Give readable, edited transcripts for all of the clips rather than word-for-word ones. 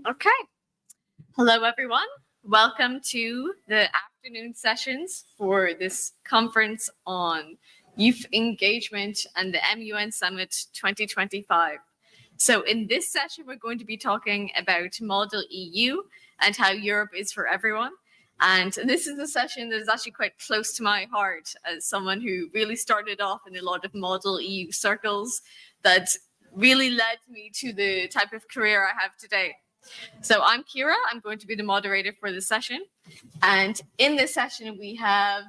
Okay. Hello, everyone. Welcome to the afternoon sessions for this conference on youth engagement and the MUN Summit 2025. So in this session, we're going to be talking about Model EU and how Europe is for everyone. And this is a session that is actually quite close to my heart as someone who really started off in a lot of Model EU circles that really led me to the type of career I have today. So I'm Kira. I'm going to be the moderator for the session. And in this session, we have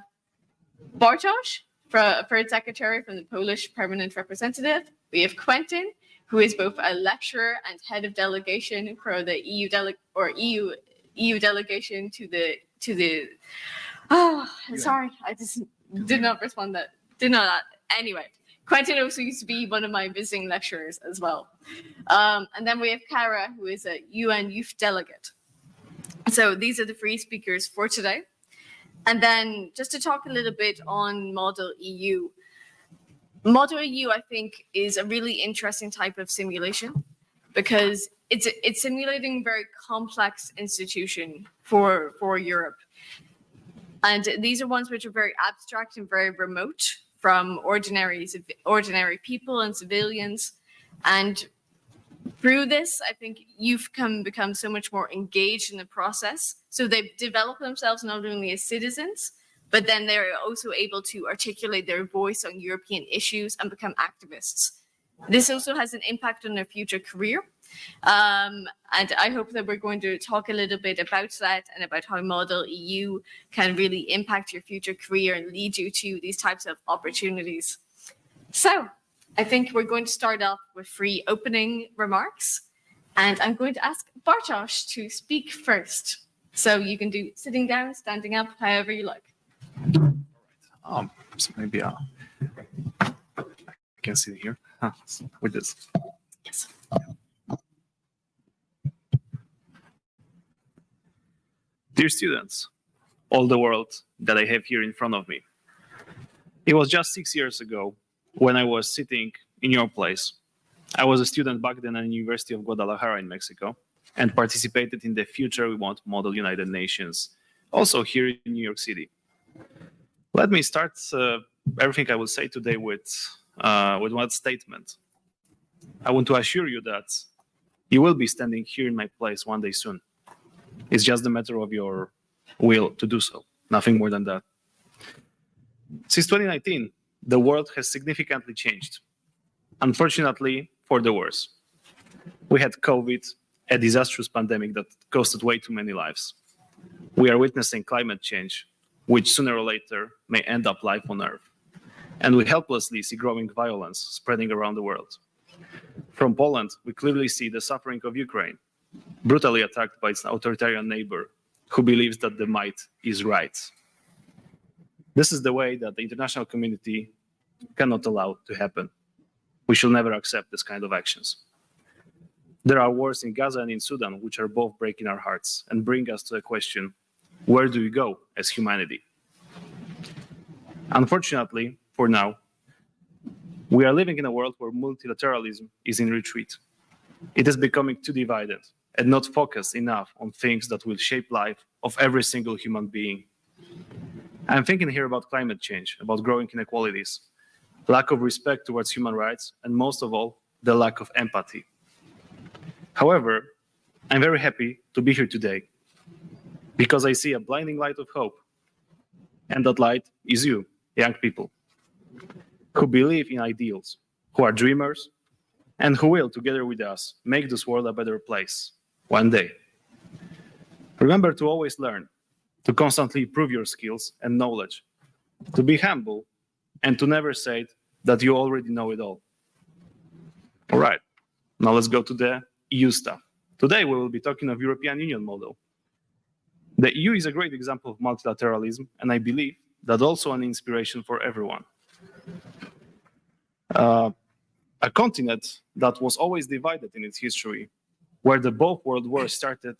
Bartosz, Third Secretary from the Polish Permanent Representative. We have Quentin, who is both a lecturer and head of delegation for the EU delegation to the. Sorry, I just did not respond that. Anyway, Quentin also used to be one of my visiting lecturers as well. And then we have Kara, who is a UN youth delegate. So these are the three speakers for today. And then just to talk a little bit on Model EU. Model EU, I think, is a really interesting type of simulation because it's simulating a very complex institution for Europe. And these are ones which are very abstract and very remote from ordinary people and civilians. And through this, I think youth can become so much more engaged in the process. So they develop themselves not only as citizens, but then they're also able to articulate their voice on European issues and become activists. This also has an impact on their future career. And I hope that we're going to talk a little bit about that and about how Model EU can really impact your future career and lead you to these types of opportunities. So I think we're going to start off with 3 opening remarks. And I'm going to ask Bartosz to speak first. So you can do sitting down, standing up, however you like. So maybe I can sit here with this. Yes. Dear students, all the world that I have here in front of me. It was just 6 years ago when I was sitting in your place. I was a student back then at the University of Guadalajara in Mexico and participated in the Future We Want Model United Nations, also here in New York City. Let me start everything I will say today with one statement. I want to assure you that you will be standing here in my place one day soon. It's just a matter of your will to do so, nothing more than that. Since 2019, the world has significantly changed, unfortunately for the worse. We had COVID, a disastrous pandemic that costed way too many lives. We are witnessing climate change, which sooner or later may end up life on Earth. And we helplessly see growing violence spreading around the world. From Poland, we clearly see the suffering of Ukraine, brutally attacked by its authoritarian neighbor who believes that the might is right. This is the way that the international community cannot allow to happen. We should never accept this kind of actions. There are wars in Gaza and in Sudan, which are both breaking our hearts and bring us to the question, where do we go as humanity? Unfortunately, for now, we are living in a world where multilateralism is in retreat. It is becoming too divided and not focused enough on things that will shape life of every single human being. I'm thinking here about climate change, about growing inequalities, lack of respect towards human rights, and most of all, the lack of empathy. However, I'm very happy to be here today because I see a blinding light of hope. And that light is you, young people, who believe in ideals, who are dreamers, and who will, together with us, make this world a better place one day. Remember to always learn, to constantly improve your skills and knowledge, to be humble, and to never say that you already know it all. All right, now let's go to the EU stuff. Today we will be talking of European Union model. The EU is a great example of multilateralism, and I believe that also an inspiration for everyone. A continent that was always divided in its history, where the both world wars started,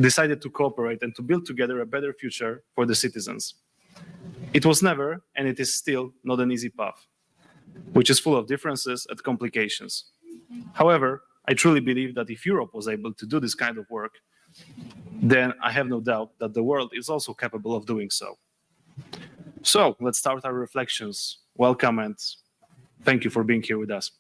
decided to cooperate and to build together a better future for the citizens. It was never, and it is still, not an easy path, which is full of differences and complications. However, I truly believe that if Europe was able to do this kind of work, then I have no doubt that the world is also capable of doing so. So let's start our reflections. Welcome and thank you for being here with us.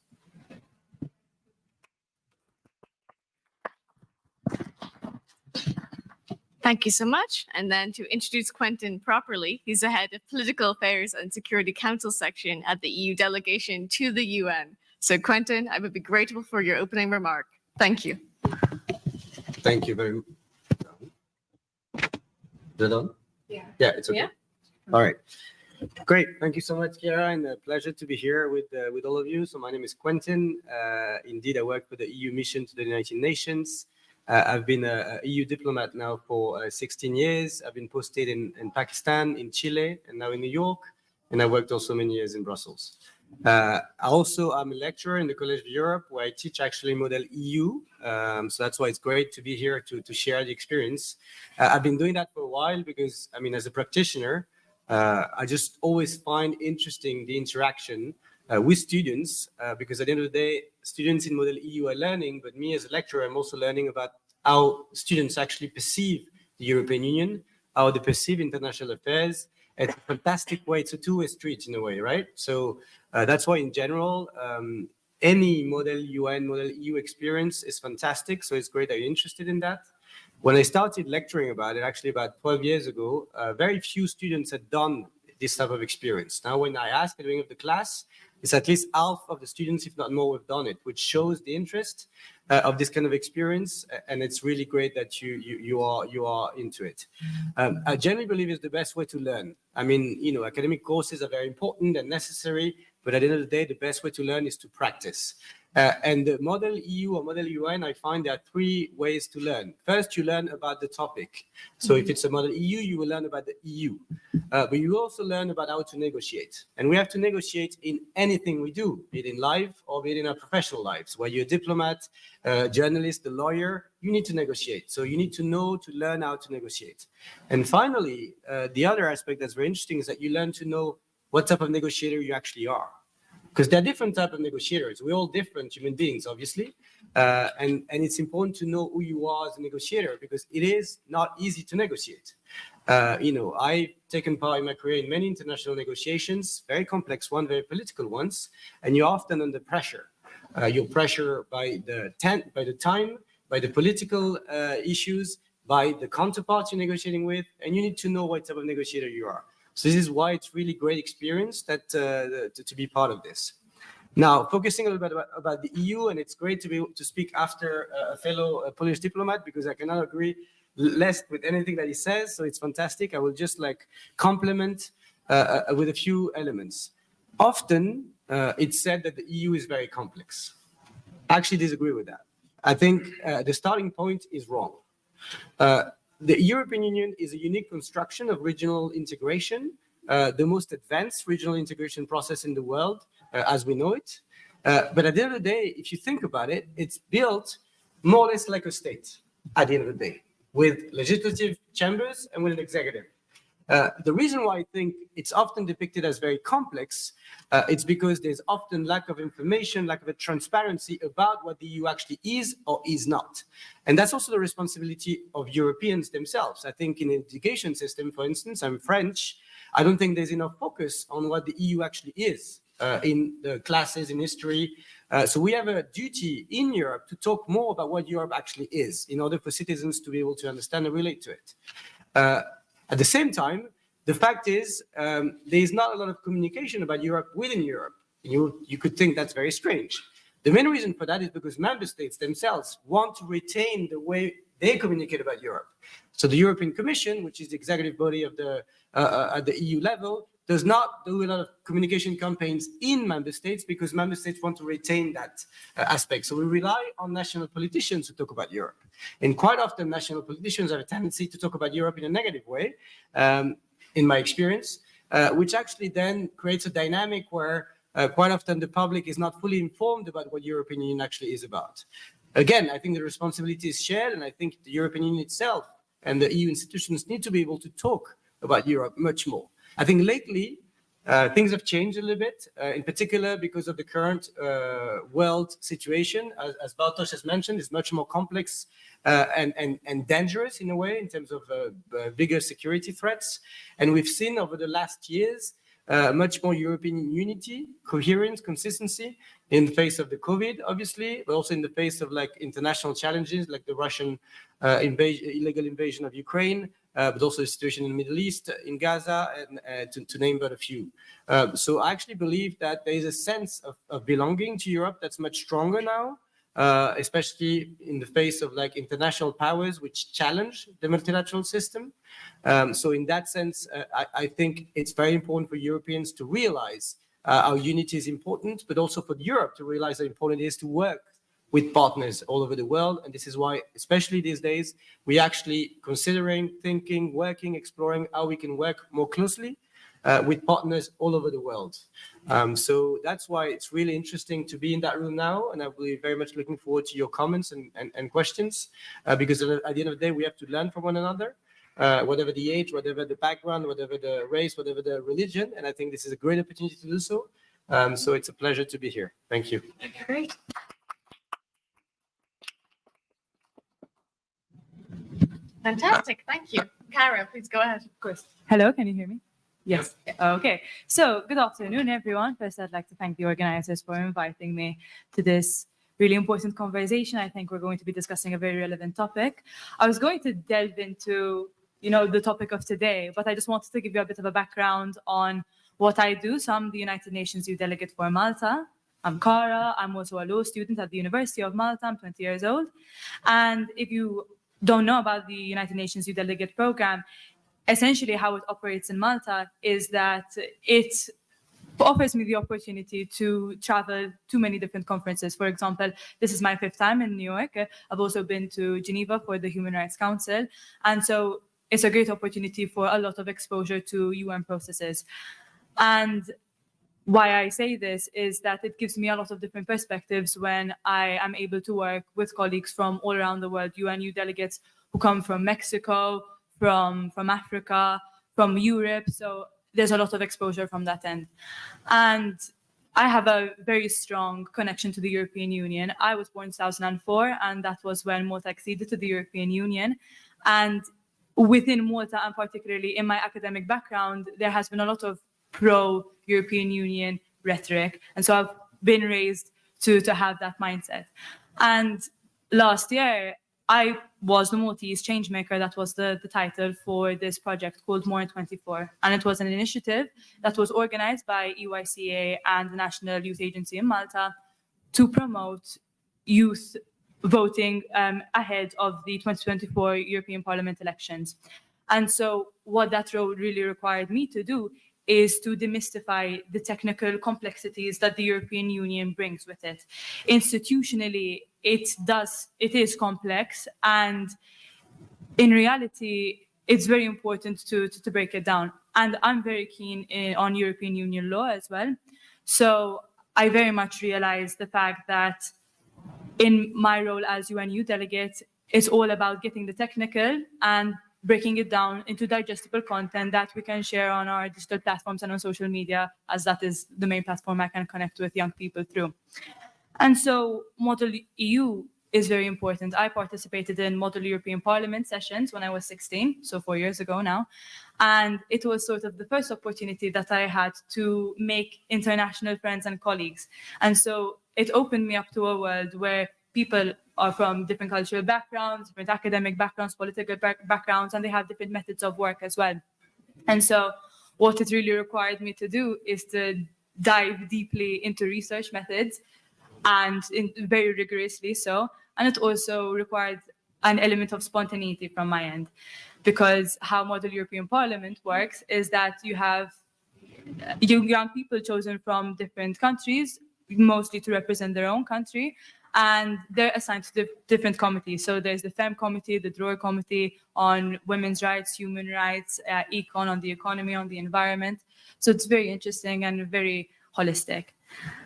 Thank you so much. And then to introduce Quentin properly, he's the head of Political Affairs and Security Council section at the EU Delegation to the UN. So Quentin, I would be grateful for your opening remark. Thank you. Thank you very much. Is it on? Yeah. Yeah, it's okay. Yeah. All right. Great. Thank you so much, Kira, and a pleasure to be here with all of you. So my name is Quentin. Indeed, I work for the EU mission to the United Nations. I've been a EU diplomat now for 16 years. I've been posted in Pakistan, in Chile, and now in New York. And I worked also many years in Brussels. I'm a lecturer in the College of Europe, where I teach actually Model EU. So that's why it's great to be here to share the experience. I've been doing that for a while because, I mean, as a practitioner, I just always find interesting the interaction with students, because at the end of the day, students in Model EU are learning, but me as a lecturer, I'm also learning about how students actually perceive the European Union, how they perceive international affairs. It's a fantastic way. It's a two-way street in a way, right? So that's why in general, any Model UN, Model EU experience is fantastic. So it's great that you're interested in that. When I started lecturing about it, actually about 12 years ago, very few students had done this type of experience. Now, when I ask at the beginning of the class, it's at least half of the students, if not more, have done it, which shows the interest of this kind of experience. And it's really great that you are into it. I generally believe it's the best way to learn. I mean, you know, academic courses are very important and necessary, but at the end of the day, the best way to learn is to practice. And the Model EU or Model UN, I find there are three ways to learn. First, you learn about the topic. So if it's a Model EU, you will learn about the EU. But you also learn about how to negotiate. And we have to negotiate in anything we do, be it in life or be it in our professional lives. Where you're a diplomat, a journalist, a lawyer, you need to negotiate. So you need to know, to learn how to negotiate. And finally, the other aspect that's very interesting is that you learn to know what type of negotiator you actually are. Because there are different types of negotiators. We're all different human beings, obviously. And it's important to know who you are as a negotiator, because it is not easy to negotiate. You know, I've taken part in my career in many international negotiations, very complex ones, very political ones, and you're often under pressure. You're pressured by the time, by the political issues, by the counterpart you're negotiating with, and you need to know what type of negotiator you are. So this is why it's really great experience that to be part of this. Now, focusing a little bit about the EU, and it's great to be able to speak after a fellow Polish diplomat, because I cannot agree less with anything that he says. So it's fantastic. I will just like complement with a few elements. Often it's said that the EU is very complex. I actually disagree with that. I think the starting point is wrong. The European Union is a unique construction of regional integration, the most advanced regional integration process in the world, as we know it. But at the end of the day, if you think about it, it's built more or less like a state at the end of the day, with legislative chambers and with an executive. The reason why I think it's often depicted as very complex, it's because there's often lack of information, lack of a transparency about what the EU actually is or is not. And that's also the responsibility of Europeans themselves. I think in the education system, for instance, I'm French, I don't think there's enough focus on what the EU actually is in the classes in history. So we have a duty in Europe to talk more about what Europe actually is in order for citizens to be able to understand and relate to it. At the same time, the fact is there is not a lot of communication about Europe within Europe. You could think that's very strange. The main reason for that is because member states themselves want to retain the way they communicate about Europe. So the European Commission, which is the executive body of at the EU level, does not do a lot of communication campaigns in member states because member states want to retain that aspect. So we rely on national politicians to talk about Europe. And quite often national politicians have a tendency to talk about Europe in a negative way, in my experience, which actually then creates a dynamic where quite often the public is not fully informed about what European Union actually is about. Again, I think the responsibility is shared, and I think the European Union itself and the EU institutions need to be able to talk about Europe much more. I think lately, Things have changed a little bit, in particular because of the current world situation. As Bartosz has mentioned, it's much more complex and dangerous in a way in terms of bigger security threats. And we've seen over the last years much more European unity, coherence, consistency in the face of the COVID, obviously, but also in the face of like international challenges like the Russian illegal invasion of Ukraine, but also the situation in the Middle East, in Gaza, and to name but a few. So I actually believe that there is a sense of belonging to Europe that's much stronger now, especially in the face of like international powers which challenge the multilateral system. So in that sense, I think it's very important for Europeans to realize our unity is important, but also for Europe to realize how important it is to work with partners all over the world. And this is why, especially these days, we're actually considering, thinking, working, exploring how we can work more closely with partners all over the world. So that's why it's really interesting to be in that room now. And I'll be very much looking forward to your comments and questions, because at the end of the day, we have to learn from one another, whatever the age, whatever the background, whatever the race, whatever the religion. And I think this is a great opportunity to do so. So it's a pleasure to be here. Thank you. Great. Fantastic. Thank you. Kara, please go ahead. Of course. Hello, can you hear me? Yes. Okay. So good afternoon, everyone. First, I'd like to thank the organizers for inviting me to this really important conversation. I think we're going to be discussing a very relevant topic. I was going to delve into, the topic of today, but I just wanted to give you a bit of a background on what I do. So I'm the United Nations EU Delegate for Malta. I'm Cara. I'm also a law student at the University of Malta. I'm 20 years old. And if you don't know about the United Nations EU Delegate Program, essentially how it operates in Malta is that it offers me the opportunity to travel to many different conferences. For example, this is my 5th time in New York. I've also been to Geneva for the Human Rights Council. And so it's a great opportunity for a lot of exposure to UN processes. And why I say this is that it gives me a lot of different perspectives when I am able to work with colleagues from all around the world, UNU delegates who come from Mexico, from Africa, from Europe. So there's a lot of exposure from that end. And I have a very strong connection to the European Union. I was born in 2004, and that was when Malta acceded to the European Union. And within Malta, and particularly in my academic background, there has been a lot of pro-European Union rhetoric. And so I've been raised to have that mindset. And last year, I was the Maltese Changemaker. That was the title for this project called More in 24. And it was an initiative that was organized by EYCA and the National Youth Agency in Malta to promote youth voting ahead of the 2024 European Parliament elections. And so what that role really required me to do is to demystify the technical complexities that the European Union brings with it. Institutionally, it is complex, and in reality, it's very important to break it down. And I'm very keen on European Union law as well. So I very much realize the fact that in my role as UNU delegate, it's all about getting the technical and breaking it down into digestible content that we can share on our digital platforms and on social media, as that is the main platform I can connect with young people through. And so Model EU is very important. I participated in Model European Parliament sessions when I was 16, so 4 years ago now. And it was sort of the first opportunity that I had to make international friends and colleagues. And so it opened me up to a world where people are from different cultural backgrounds, different academic backgrounds, political backgrounds, and they have different methods of work as well. And so what it really required me to do is to dive deeply into research methods, and very rigorously so. And it also required an element of spontaneity from my end, because how Model European Parliament works is that you have young people chosen from different countries, mostly to represent their own country, and they're assigned to different committees. So there's the FEM committee, the DROI committee on women's rights, human rights, econ on the economy, on the environment. So it's very interesting and very holistic.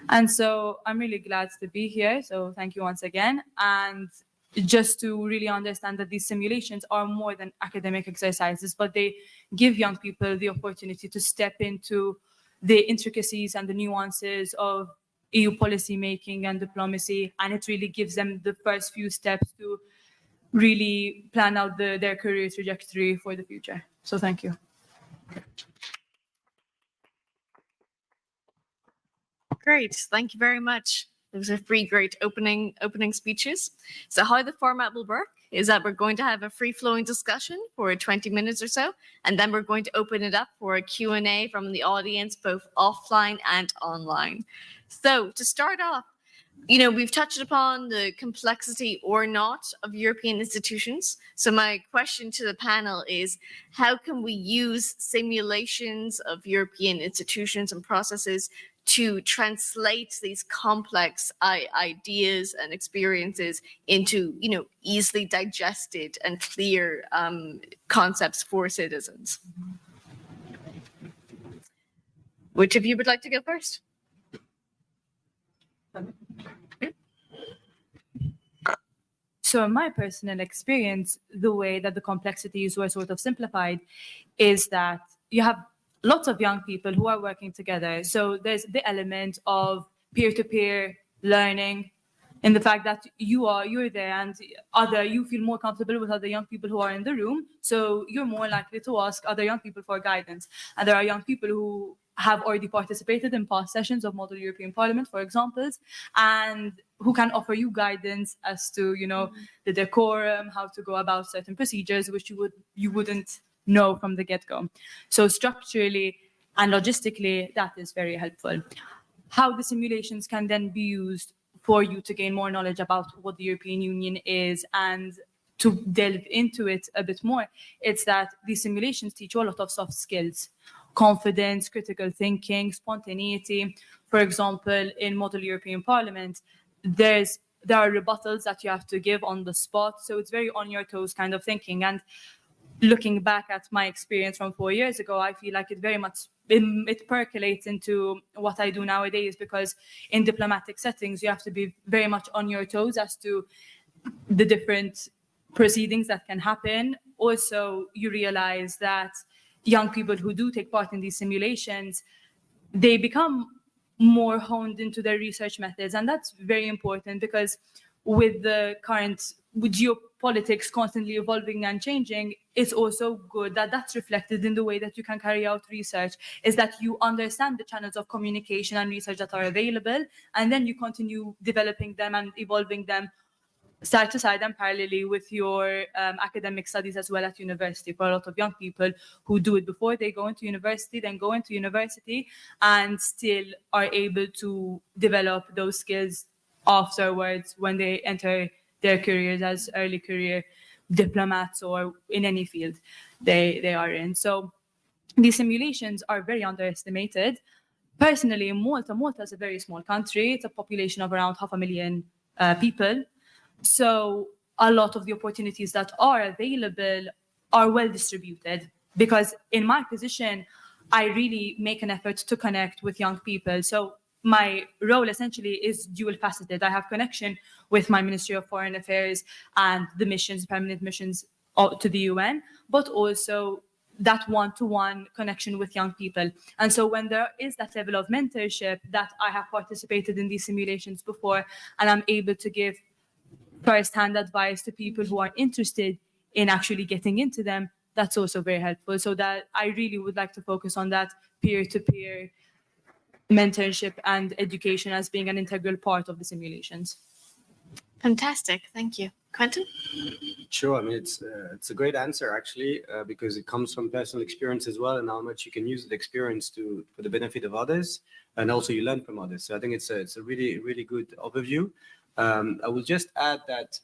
And so I'm really glad to be here. So thank you once again. And just to really understand that these simulations are more than academic exercises, but they give young people the opportunity to step into the intricacies and the nuances of EU policy making and diplomacy, and it really gives them the first few steps to really plan out their career trajectory for the future. So thank you. Great, thank you very much. Those are three great opening speeches. So how the format will work is that we're going to have a free-flowing discussion for 20 minutes or so, and then we're going to open it up for a Q&A from the audience, both offline and online. So to start off, we've touched upon the complexity or not of European institutions. So my question to the panel is, how can we use simulations of European institutions and processes to translate these complex ideas and experiences into, easily digested and clear concepts for citizens? Which of you would like to go first? So in my personal experience, the way that the complexities were sort of simplified is that you have lots of young people who are working together. So there's the element of peer-to-peer learning in the fact that you're there and you feel more comfortable with other young people who are in the room. So you're more likely to ask other young people for guidance. And there are young people who have already participated in past sessions of Model European Parliament, for example, and who can offer you guidance as to, the decorum, how to go about certain procedures, which you wouldn't know from the get-go. So structurally and logistically, that is very helpful. How the simulations can then be used for you to gain more knowledge about what the European Union is and to delve into it a bit more, it's that these simulations teach you a lot of soft skills: confidence, critical thinking, spontaneity. For example, in Model European Parliament, there are rebuttals that you have to give on the spot. So it's very on your toes kind of thinking. And looking back at my experience from 4 years ago, I feel like it very much it percolates into what I do nowadays, because in diplomatic settings, you have to be very much on your toes as to the different proceedings that can happen. Also, you realize that young people who do take part in these simulations, they become more honed into their research methods. And that's very important, because with the current geopolitics constantly evolving and changing, it's also good that that's reflected in the way that you can carry out research, is that you understand the channels of communication and research that are available, and then you continue developing them and evolving them side to side and parallelly with your academic studies as well at university. For a lot of young people who do it before they go into university, then go into university and still are able to develop those skills afterwards when they enter their careers as early career diplomats or in any field they are in. So these simulations are very underestimated. Personally, Malta is a very small country. It's a population of around 500,000 people. So a lot of the opportunities that are available are well distributed, because in my position, I really make an effort to connect with young people. So my role essentially is dual faceted. I have connection with my Ministry of Foreign Affairs and the missions, permanent missions to the UN, but also that one-to-one connection with young people. And so when there is that level of mentorship, that I have participated in these simulations before, and I'm able to give first-hand advice to people who are interested in actually getting into them, that's also very helpful. So that I really would like to focus on that peer-to-peer mentorship and education as being an integral part of the simulations. Fantastic, thank you. Quentin? Sure. I mean, it's a great answer, actually, because it comes from personal experience as well, and how much you can use the experience for the benefit of others, and also you learn from others. So I think it's a really, really good overview. I will just add that,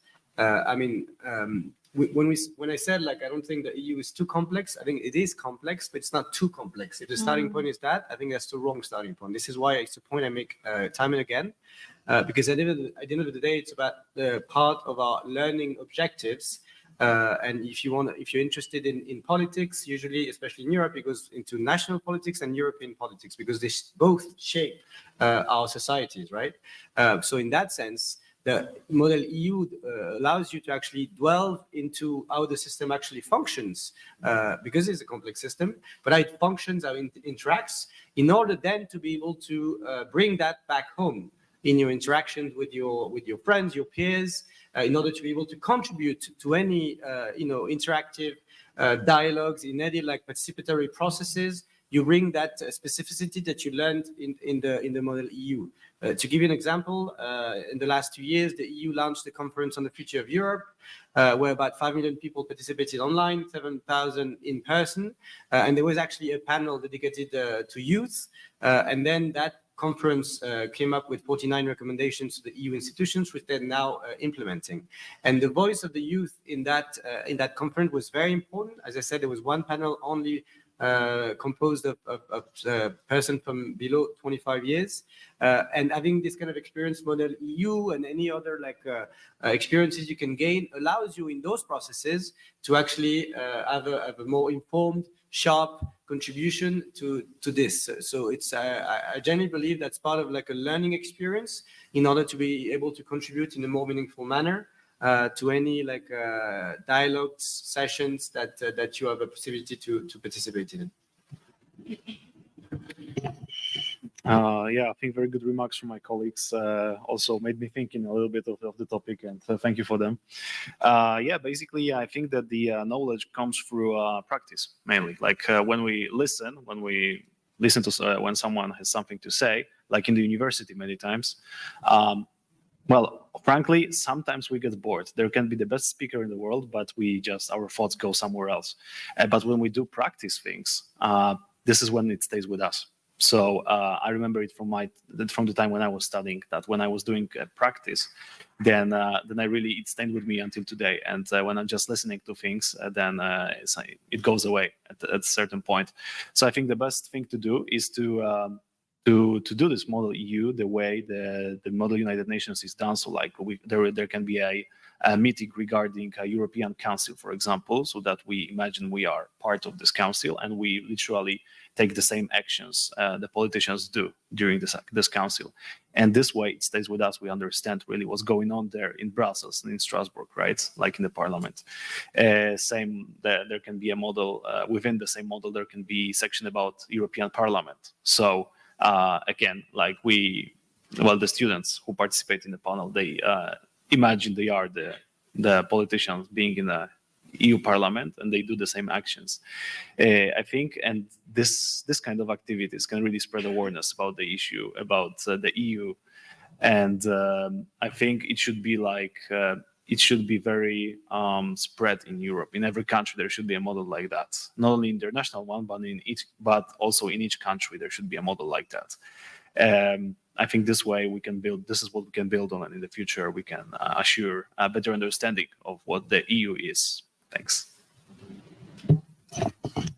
when I said, like, I don't think the EU is too complex, I think it is complex, but it's not too complex. If the starting point is that, I think that's the wrong starting point. This is why it's a point I make time and again, because at the end of the day, it's about the part of our learning objectives. And if you're interested in politics, usually, especially in Europe, it goes into national politics and European politics, because they both shape our societies, right? So in that sense, the model EU allows you to actually delve into how the system actually functions, because it's a complex system, but how it functions, how it interacts, in order then to be able to bring that back home in your interactions with your friends, your peers, in order to be able to contribute to any interactive dialogues, in any like participatory processes. You bring that specificity that you learned in the model EU. To give you an example, in the last 2 years, the EU launched the conference on the future of Europe, where about 5 million people participated online, 7,000 in person, and there was actually a panel dedicated to youth, and then that conference came up with 49 recommendations to the EU institutions, which they're now implementing. And the voice of the youth in that conference was very important. As I said, there was one panel only composed of person from below 25 years, and having this kind of experience model EU and any other like experiences you can gain allows you in those processes to actually have a more informed, sharp contribution to this. So it's I genuinely believe that's part of like a learning experience in order to be able to contribute in a more meaningful manner to any like dialogues, sessions that you have a possibility to participate in. Yeah, I think very good remarks from my colleagues. Also made me thinking a little bit of the topic, and thank you for them. Yeah, basically, I think that the knowledge comes through practice mainly. Like when we listen to when someone has something to say, like in the university many times. Well, frankly, sometimes we get bored. There can be the best speaker in the world, but our thoughts go somewhere else. But when we do practice things, this is when it stays with us. So I remember it from the time when I was studying, that when I was doing practice, then it stayed with me until today. And when I'm just listening to things, then it goes away at a certain point. So I think the best thing to do is to do this model EU the way the model United Nations is done. So like there can be a meeting regarding a European Council, for example, so that we imagine we are part of this council and we literally take the same actions the politicians do during this council. And this way it stays with us. We understand really what's going on there in Brussels and in Strasbourg, right? Like in the parliament. There can be a model, within the same model, there can be section about European Parliament. So again, like the students who participate in the panel, they imagine they are the politicians being in the EU Parliament, and they do the same actions. I think, and this kind of activities can really spread awareness about the issue, about the EU, and I think it should be very spread in Europe. In every country, there should be a model like that. Not only international one, but also in each country, there should be a model like that. I think this way this is what we can build on, and in the future, we can assure a better understanding of what the EU is. Thanks.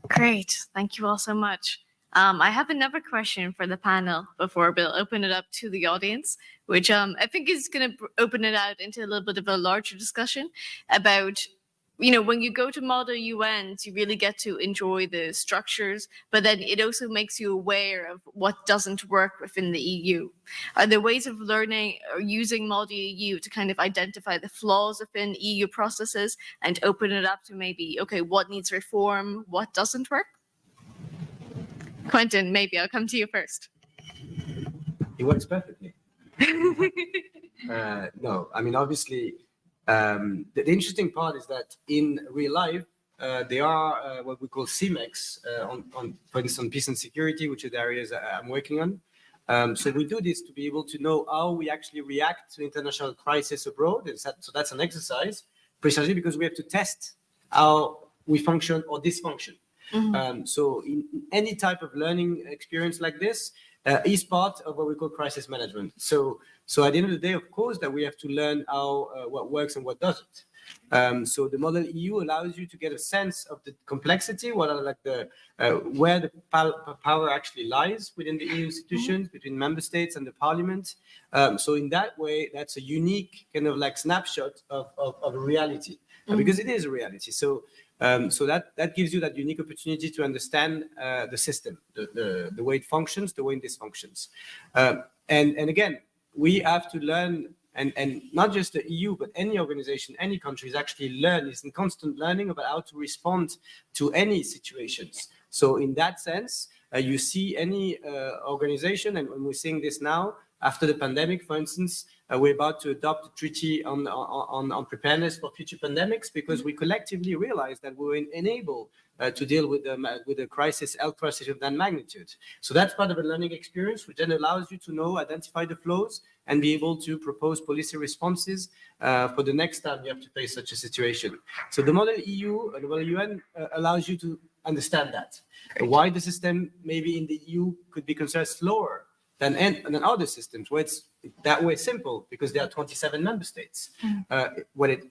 Great. Thank you all so much. I have another question for the panel before we'll open it up to the audience, which I think is going to open it out into a little bit of a larger discussion about, when you go to model UNs, you really get to enjoy the structures, but then it also makes you aware of what doesn't work within the EU. Are there ways of learning or using model EU to kind of identify the flaws within EU processes and open it up to maybe, okay, what needs reform, what doesn't work? Quentin, maybe I'll come to you first. It works perfectly. No, I mean, obviously, the interesting part is that in real life, there are what we call CMEX for instance, on peace and security, which are the areas I'm working on. So we do this to be able to know how we actually react to international crisis abroad. So that's an exercise, precisely because we have to test how we function or dysfunction. Mm-hmm. So in any type of learning experience like this is part of what we call crisis management. So at the end of the day, of course, that we have to learn how what works and what doesn't. So the model EU allows you to get a sense of the complexity, what are like where the power actually lies within the EU institutions, between member states and the parliament. So in that way, that's a unique kind of like snapshot of reality, because it is a reality. So that gives you that unique opportunity to understand the system, the way it functions, the way it dysfunctions. And again, we have to learn and not just the EU, but any organization, any country is in constant learning about how to respond to any situations. So in that sense, you see any organization, and when we're seeing this now, after the pandemic, for instance, we're about to adopt a treaty on preparedness for future pandemics, because we collectively realize that we're unable to deal with the health crisis of that magnitude. So that's part of a learning experience, which then allows you to know, identify the flows, and be able to propose policy responses for the next time you have to face such a situation. So the model EU, the model UN allows you to understand that. Why the system maybe in the EU could be considered slower than other systems, where it's that way simple, because there are 27 member states. When it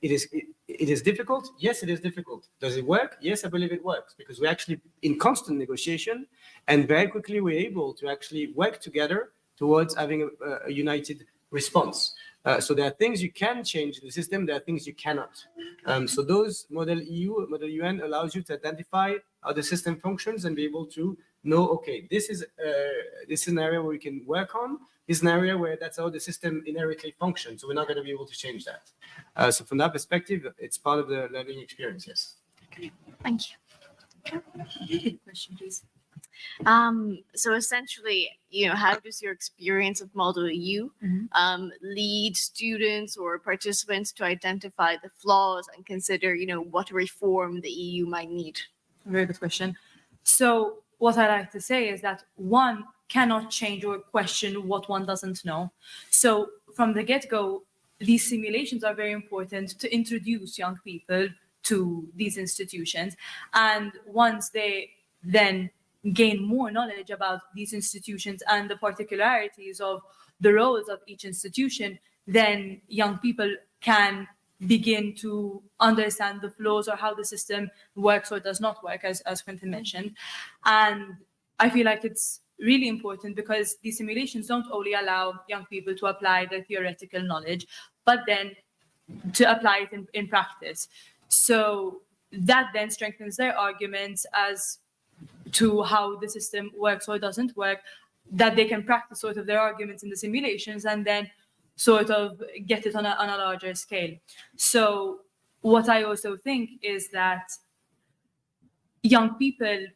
is difficult, yes, it is difficult. Does it work? Yes, I believe it works, because we're actually in constant negotiation, and very quickly we're able to actually work together towards having a united response. So there are things you can change in the system, there are things you cannot. So those model EU, model UN allows you to identify how the system functions and be able to know, okay, this is an area where we can work on, this is an area where that's how the system inherently functions, so we're not going to be able to change that. So from that perspective, it's part of the learning experience, yes. Okay, thank you. Question, please. So essentially, how does your experience of Model EU lead students or participants to identify the flaws and consider, what reform the EU might need? Very good question. So what I like to say is that one cannot change or question what one doesn't know. So from the get-go, these simulations are very important to introduce young people to these institutions. And once they then gain more knowledge about these institutions and the particularities of the roles of each institution, then young people can begin to understand the flows or how the system works or does not work, as Quentin mentioned. And I feel like it's really important, because these simulations don't only allow young people to apply their theoretical knowledge, but then to apply it in practice. So that then strengthens their arguments as to how the system works or doesn't work, that they can practice sort of their arguments in the simulations and then sort of get it on a larger scale. So what I also think is that young people,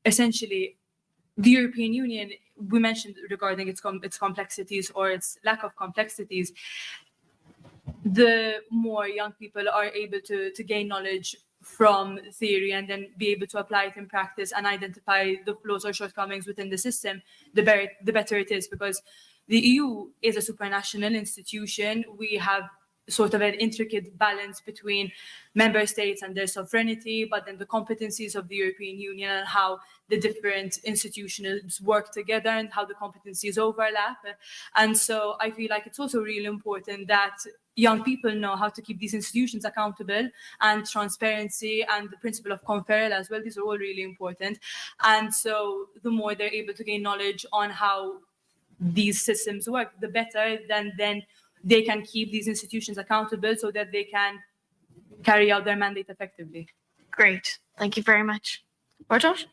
essentially, the European Union, we mentioned regarding its complexities or its lack of complexities, the more young people are able to gain knowledge from theory and then be able to apply it in practice and identify the flaws or shortcomings within the system, the better it is, because the EU is a supranational institution. We have sort of an intricate balance between member states and their sovereignty, but then the competencies of the European Union and how the different institutions work together and how the competencies overlap. And so I feel like it's also really important that young people know how to keep these institutions accountable, and transparency and the principle of conferral as well. These are all really important. And so the more they're able to gain knowledge on how these systems work, the better. Then they can keep these institutions accountable so that they can carry out their mandate effectively. Great. Thank you very much. Bartosz?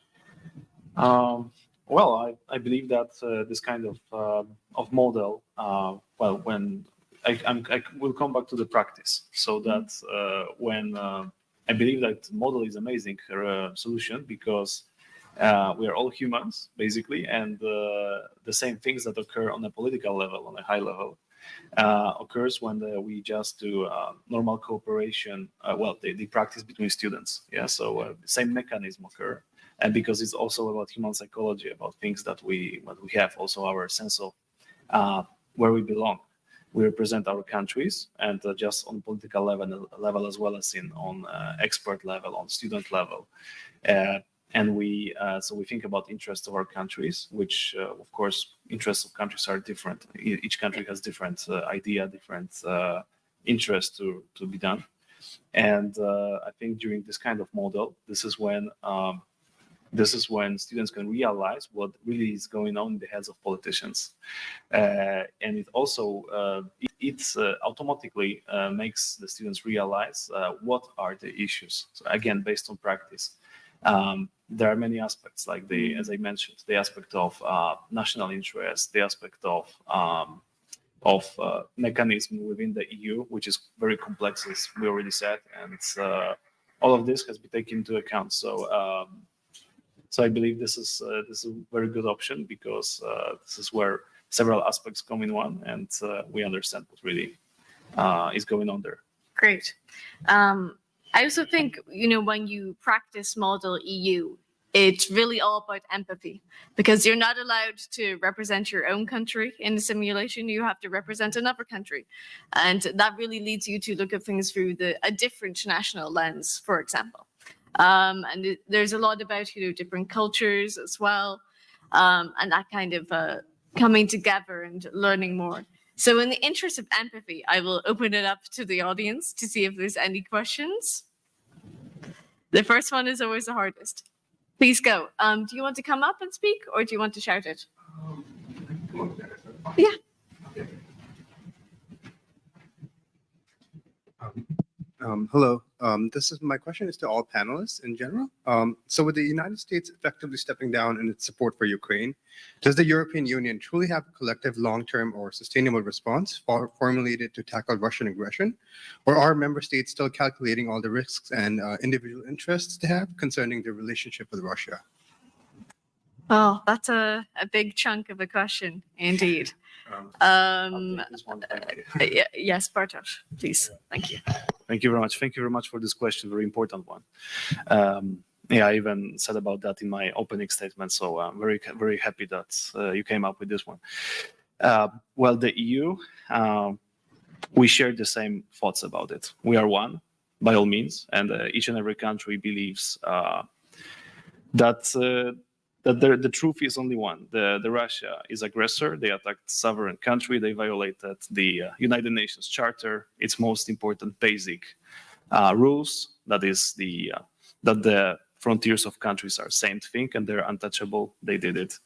Well, I believe that this kind of model, when I will come back to the practice, so that when I believe that model is amazing solution, because we are all humans basically, and the same things that occur on a political level, on a high level, occurs when we just do normal cooperation. The practice between students. Yeah, so same mechanism occur, and because it's also about human psychology, about things that we have, also our sense of where we belong. We represent our countries, and just on political level as well as on expert level, on student level. And so we think about interests of our countries, which of course interests of countries are different. Each country has different idea, different interest to be done. And I think during this kind of model, this is when students can realize what really is going on in the heads of politicians. And it also automatically makes the students realize what are the issues. So again, based on practice. There are many aspects, like as I mentioned, the aspect of national interest, the aspect of mechanism within the EU, which is very complex, as we already said, and all of this has been taken into account. So I believe this is a very good option because this is where several aspects come in one, and we understand what really is going on there. Great. I also think, when you practice model EU, it's really all about empathy because you're not allowed to represent your own country in the simulation. You have to represent another country. And that really leads you to look at things through a different national lens, for example. And there's a lot about, different cultures as well. And that kind of coming together and learning more. So in the interest of empathy, I will open it up to the audience to see if there's any questions. The first one is always the hardest. Please go. Do you want to come up and speak or do you want to shout it? Yeah. Hello. My question is to all panelists in general. So with the United States effectively stepping down in its support for Ukraine, does the European Union truly have a collective long-term or sustainable response formulated to tackle Russian aggression? Or are member states still calculating all the risks and individual interests they have concerning their relationship with Russia? Oh, that's a big chunk of a question, indeed. Yes, Bartosz, please. Thank you. Thank you very much. Thank you very much for this question. Very important one. I even said about that in my opening statement. So I'm very, very happy that you came up with this one. Well, the EU, we share the same thoughts about it. We are one, by all means, and each and every country believes that the truth is only one. The Russia is aggressor. They attacked sovereign country. They violated the United Nations Charter, its most important basic rules. That is that the frontiers of countries are same thing and they're untouchable. They did it.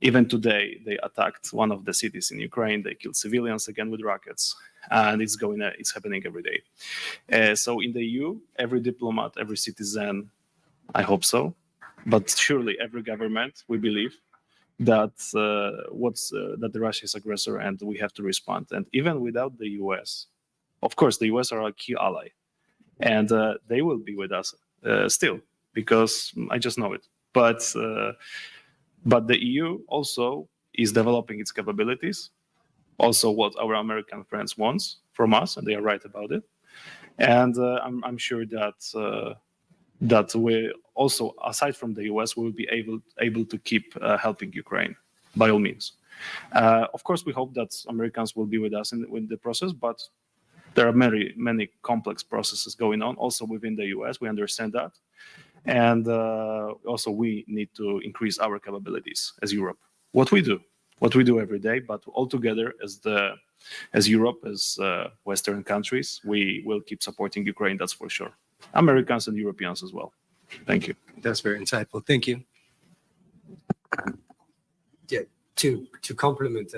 Even today, they attacked one of the cities in Ukraine. They killed civilians again with rockets, and it's happening every day. So in the EU, every diplomat, every citizen, I hope so. But surely every government, we believe that that Russia is aggressor and we have to respond. And even without the US, of course, the US are a key ally, and they will be with us still because I just know it. But the EU also is developing its capabilities, also what our American friends want from us, and they are right about it. And I'm sure that we also, aside from the US, we will be able to keep helping Ukraine, by all means. Of course, we hope that Americans will be with us in the process, but there are many complex processes going on also within the US. We understand that. And also we need to increase our capabilities as Europe. What we do every day, but all together as Europe, as Western countries, we will keep supporting Ukraine, that's for sure. Americans and Europeans as well. Thank you. That's very insightful. Thank you. Yeah, to complement,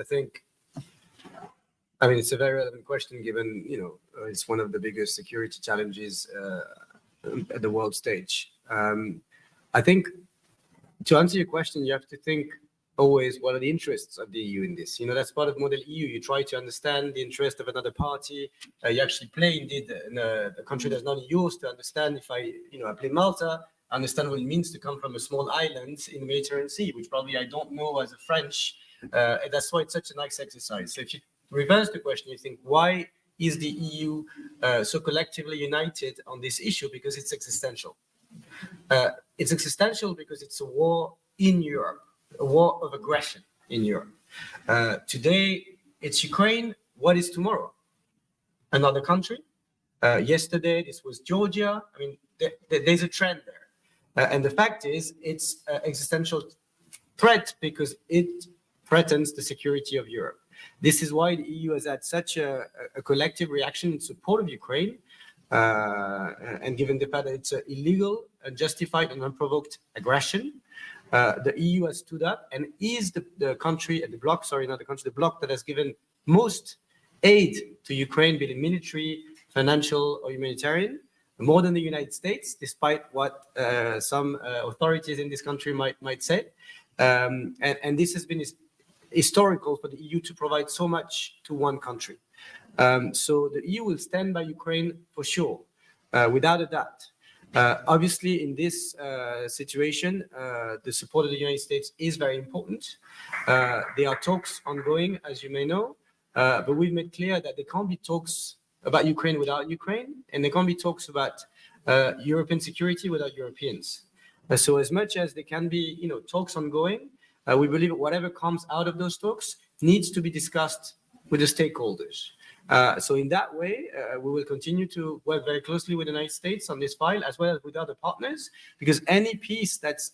I mean, it's a very relevant question given, it's one of the biggest security challenges at the world stage. I think to answer your question, you have to think always what are the interests of the EU in this. That's part of model EU. You try to understand the interest of another party. You actually play indeed in a country that's not yours to understand. If I play Malta, I understand what it means to come from a small island in the Mediterranean Sea, which probably I don't know as a French. And that's why it's such a nice exercise. So if you reverse the question, you think, why is the EU so collectively united on this issue? Because it's existential. It's existential because it's a war in Europe, a war of aggression in Europe. Today, it's Ukraine. What is tomorrow? Another country? Yesterday, this was Georgia. I mean, there's a trend there. And the fact is, it's an existential threat because it threatens the security of Europe. This is why the EU has had such a collective reaction in support of Ukraine. And given the fact that it's illegal, unjustified, and unprovoked aggression, the EU has stood up and is the country, the bloc, sorry, not the country, the bloc that has given most aid to Ukraine, be it military, financial, or humanitarian, more than the United States, despite what some authorities in this country might say. And this has been historical for the EU to provide so much to one country. So the EU will stand by Ukraine for sure, without a doubt. Obviously, in this situation, the support of the United States is very important. There are talks ongoing, as you may know, but we've made clear that there can't be talks about Ukraine without Ukraine, and there can't be talks about European security without Europeans. So as much as there can be, talks ongoing, we believe whatever comes out of those talks needs to be discussed with the stakeholders. So in that way, we will continue to work very closely with the United States on this file, as well as with other partners, because any peace that's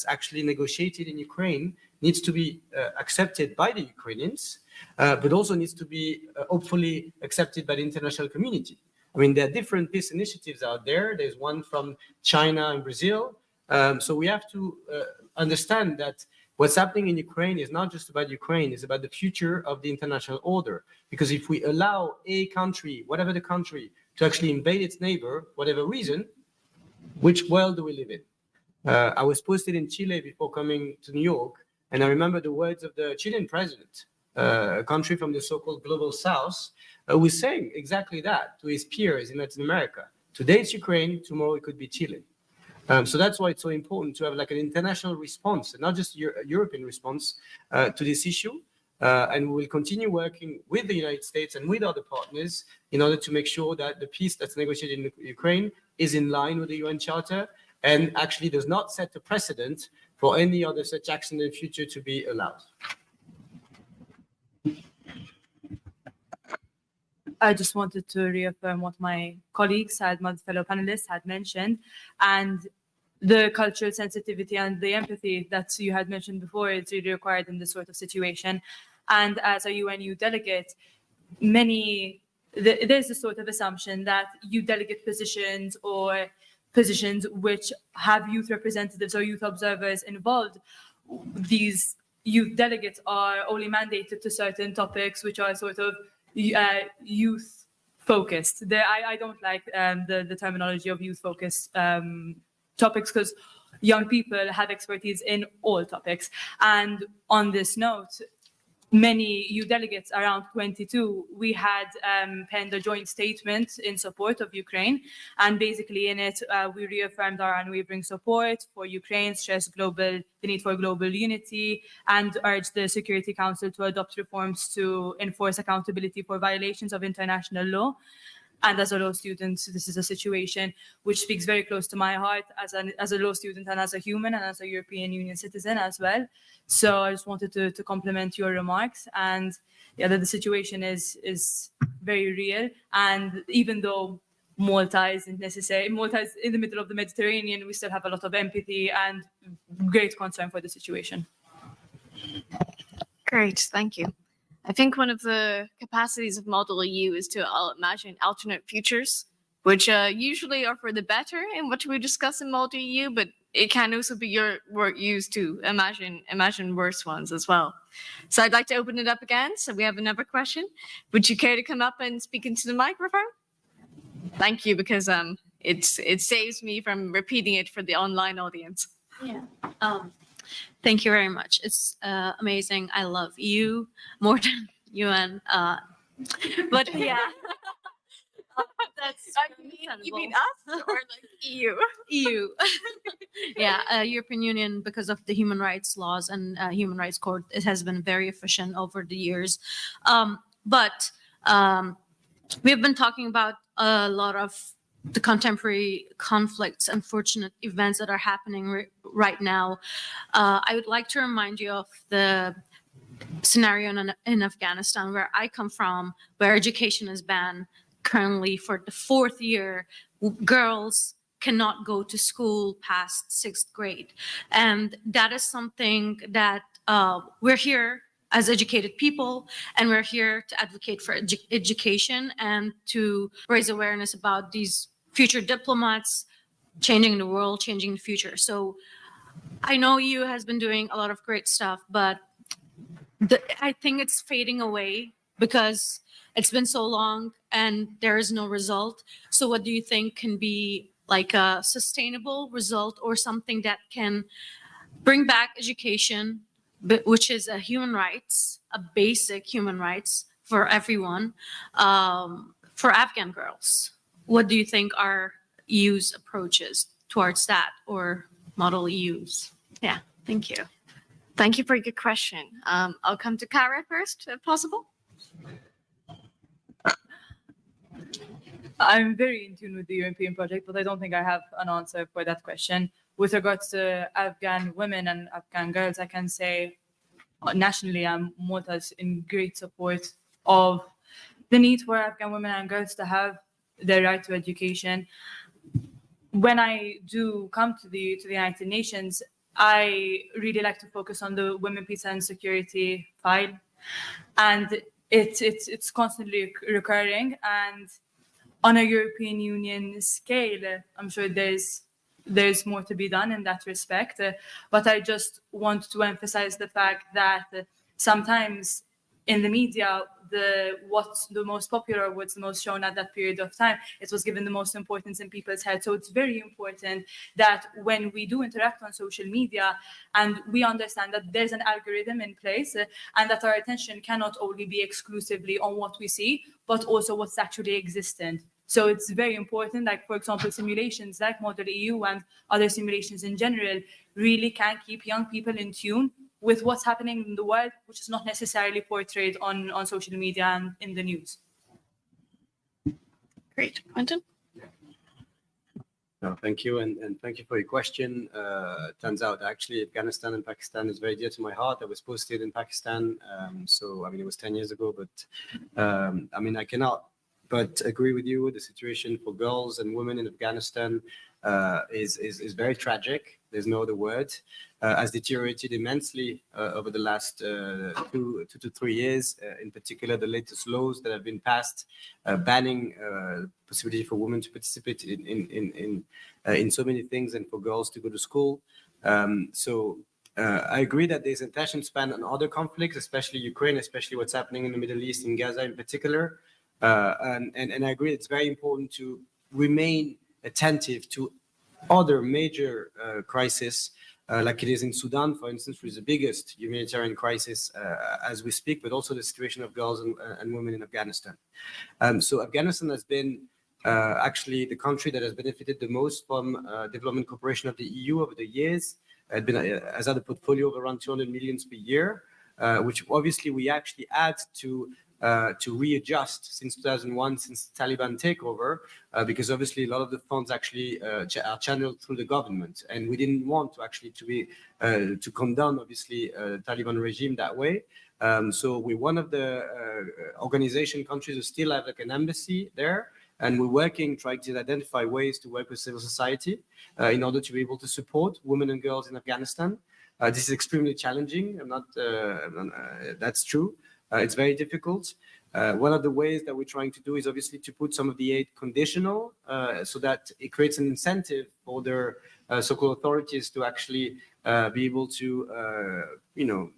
actually negotiated in Ukraine needs to be accepted by the Ukrainians, but also needs to be hopefully accepted by the international community. I mean, there are different peace initiatives out there. There's one from China and Brazil. So we have to understand that what's happening in Ukraine is not just about Ukraine, it's about the future of the international order. Because if we allow a country, whatever the country, to actually invade its neighbor, whatever reason, which world do we live in? I was posted in Chile before coming to New York, and I remember the words of the Chilean president, a country from the so-called global south, who was saying exactly that to his peers in Latin America. Today it's Ukraine, tomorrow it could be Chile. So that's why it's so important to have like an international response, and not just a European response to this issue. And we will continue working with the United States and with other partners in order to make sure that the peace that's negotiated in Ukraine is in line with the UN Charter and actually does not set a precedent for any other such action in the future to be allowed. I just wanted to reaffirm what my colleagues, my fellow panelists had mentioned, and the cultural sensitivity and the empathy that you had mentioned before is really required in this sort of situation. And as a UNU delegate, there's a sort of assumption that EU delegate positions or positions which have youth representatives or youth observers involved, these youth delegates are only mandated to certain topics which are sort of youth focused. I don't like the terminology of youth focused topics, because young people have expertise in all topics. And on this note, many EU delegates, around 22, we had penned a joint statement in support of Ukraine. And basically in it, we reaffirmed our unwavering support for Ukraine, stressed the need for global unity, and urged the Security Council to adopt reforms to enforce accountability for violations of international law. And as a law student, this is a situation which speaks very close to my heart as a law student and as a human and as a European Union citizen as well. So I just wanted to compliment your remarks, and that the situation is very real. And even though Malta isn't necessary, Malta is in the middle of the Mediterranean, we still have a lot of empathy and great concern for the situation. Great, thank you. I think one of the capacities of Model EU is to imagine alternate futures, which usually are for the better in what we discuss in Model EU, but it can also be your work used to imagine worse ones as well. So I'd like to open it up again. So we have another question. Would you care to come up and speak into the microphone? Thank you, because it saves me from repeating it for the online audience. Yeah. Thank you very much. It's amazing. I love EU more than UN. But yeah. That's you mean us or like EU? EU. Yeah, European Union, because of the human rights laws and human rights court, it has been very efficient over the years. But we've been talking about a lot of the contemporary conflicts, unfortunate events that are happening right now. I would like to remind you of the scenario in Afghanistan, where I come from, where education is banned currently for the 4th year. Girls cannot go to school past 6th grade. And that is something that we're here as educated people, and we're here to advocate for education and to raise awareness about these future diplomats changing the world, changing the future. So I know EU has been doing a lot of great stuff, but I think it's fading away because it's been so long and there is no result. So what do you think can be like a sustainable result, or something that can bring back education, which is a human rights, a basic human rights for everyone, for Afghan girls. What do you think are EU's approaches towards that, or model EU's? Yeah, thank you. Thank you for your question. I'll come to Kara first, if possible. I'm very in tune with the European project, but I don't think I have an answer for that question. With regards to Afghan women and Afghan girls, I can say nationally, Malta's in great support of the need for Afghan women and girls to have their right to education. When I do come to the United Nations, I really like to focus on the women, peace and security file, and it's constantly recurring. And on a European Union scale, I'm sure there's more to be done in that respect. But I just want to emphasize the fact that sometimes in the media, what's the most popular, what's the most shown at that period of time, it was given the most importance in people's heads. So it's very important that when we do interact on social media and we understand that there's an algorithm in place and that our attention cannot only be exclusively on what we see, but also what's actually existent. So it's very important, like, for example, simulations like Model EU and other simulations in general really can keep young people in tune with what's happening in the world, which is not necessarily portrayed on social media and in the news. Great. Quentin? No, thank you, and thank you for your question. Turns out, actually, Afghanistan and Pakistan is very dear to my heart. I was posted in Pakistan, so, I mean, it was 10 years ago, but, I mean, I cannot but agree with you. The situation for girls and women in Afghanistan is very tragic. There's no other word. Has deteriorated immensely over the last 2 to 3 years. In particular, the latest laws that have been passed banning possibility for women to participate in so many things and for girls to go to school. I agree that there's attention span on other conflicts, especially Ukraine, especially what's happening in the Middle East, in Gaza in particular. And I agree it's very important to remain attentive to other major crises, like it is in Sudan, for instance, which is the biggest humanitarian crisis as we speak, but also the situation of girls and women in Afghanistan. So Afghanistan has been actually the country that has benefited the most from development cooperation of the EU over the years. It has had a portfolio of around 200 million per year, which obviously we actually add to readjust since 2001, since the Taliban takeover, because obviously a lot of the funds actually are channeled through the government, and we didn't want to actually to condemn obviously Taliban regime that way. So we're one of the organization countries who still have like an embassy there, and we're working, trying to identify ways to work with civil society in order to be able to support women and girls in Afghanistan. This is extremely challenging. That's true. It's very difficult. One of the ways that we're trying to do is obviously to put some of the aid conditional so that it creates an incentive for their so-called authorities to actually be able to,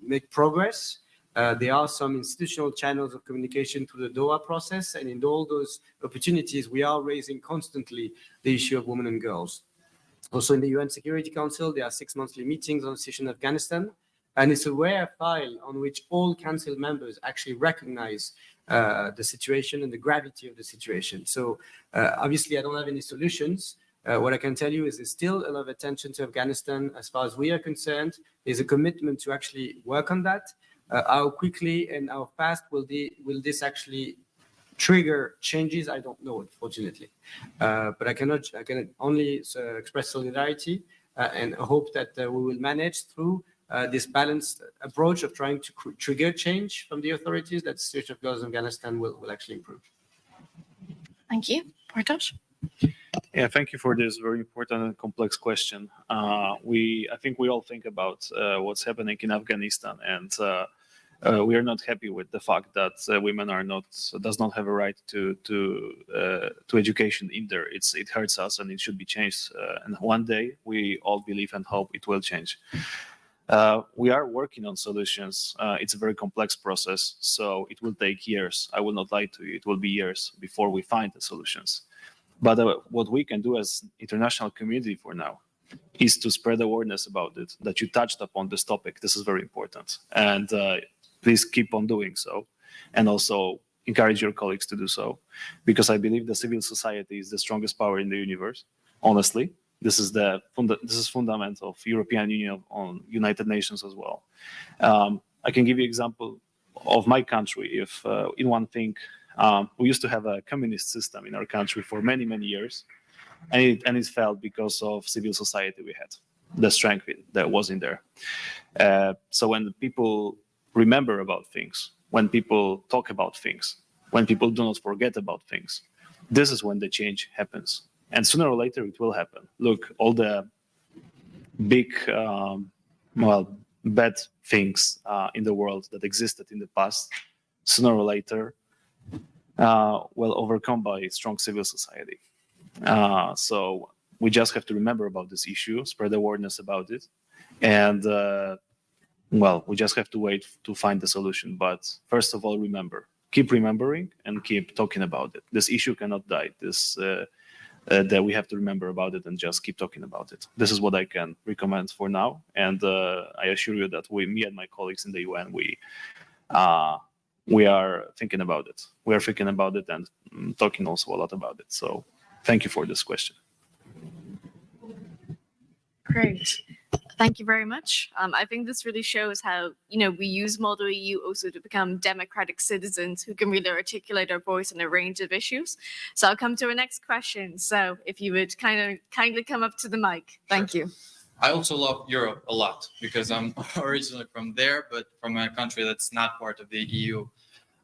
make progress. There are some institutional channels of communication through the Doha process, and in all those opportunities, we are raising constantly the issue of women and girls. Also in the UN Security Council, there are 6 monthly meetings on the situation in Afghanistan. And it's a rare file on which all council members actually recognize the situation and the gravity of the situation. So obviously, I don't have any solutions. What I can tell you is there's still a lot of attention to Afghanistan. As far as we are concerned, there's a commitment to actually work on that. How quickly and how fast will this actually trigger changes? I don't know, unfortunately. But I can only express solidarity and hope that we will manage through this balanced approach of trying to trigger change from the authorities, that the situation of girls in Afghanistan will actually improve. Thank you. Bartosz? Yeah, thank you for this very important and complex question. I think we all think about what's happening in Afghanistan, and we are not happy with the fact that women does not have a right to education in there. It hurts us, and it should be changed. And one day, we all believe and hope it will change. We are working on solutions. It's a very complex process, so it will take years. I will not lie to you. It will be years before we find the solutions. But what we can do as international community for now is to spread awareness about it, that you touched upon this topic. This is very important. And please keep on doing so. And also encourage your colleagues to do so, because I believe the civil society is the strongest power in the universe. Honestly, this is fundament of European Union, on United Nations as well. I can give you example of my country. If in one thing, we used to have a communist system in our country for many, many years, and it failed because of civil society we had, the strength that was in there. So when people remember about things, when people talk about things, when people do not forget about things, this is when the change happens. And sooner or later it will happen. Look, all the big, bad things in the world that existed in the past, sooner or later will overcome by strong civil society. So we just have to remember about this issue, spread awareness about it, and we just have to wait to find the solution. But first of all, keep remembering and keep talking about it. This issue cannot die. That we have to remember about it and just keep talking about it. This is what I can recommend for now. And I assure you that me and my colleagues in the UN, we are thinking about it. We are thinking about it and talking also a lot about it. So thank you for this question. Great. Thank you very much. I think this really shows how, we use Model EU also to become democratic citizens who can really articulate our voice on a range of issues. So I'll come to our next question. So if you would kindly come up to the mic. Thank you. I also love Europe a lot because I'm originally from there, but from a country that's not part of the EU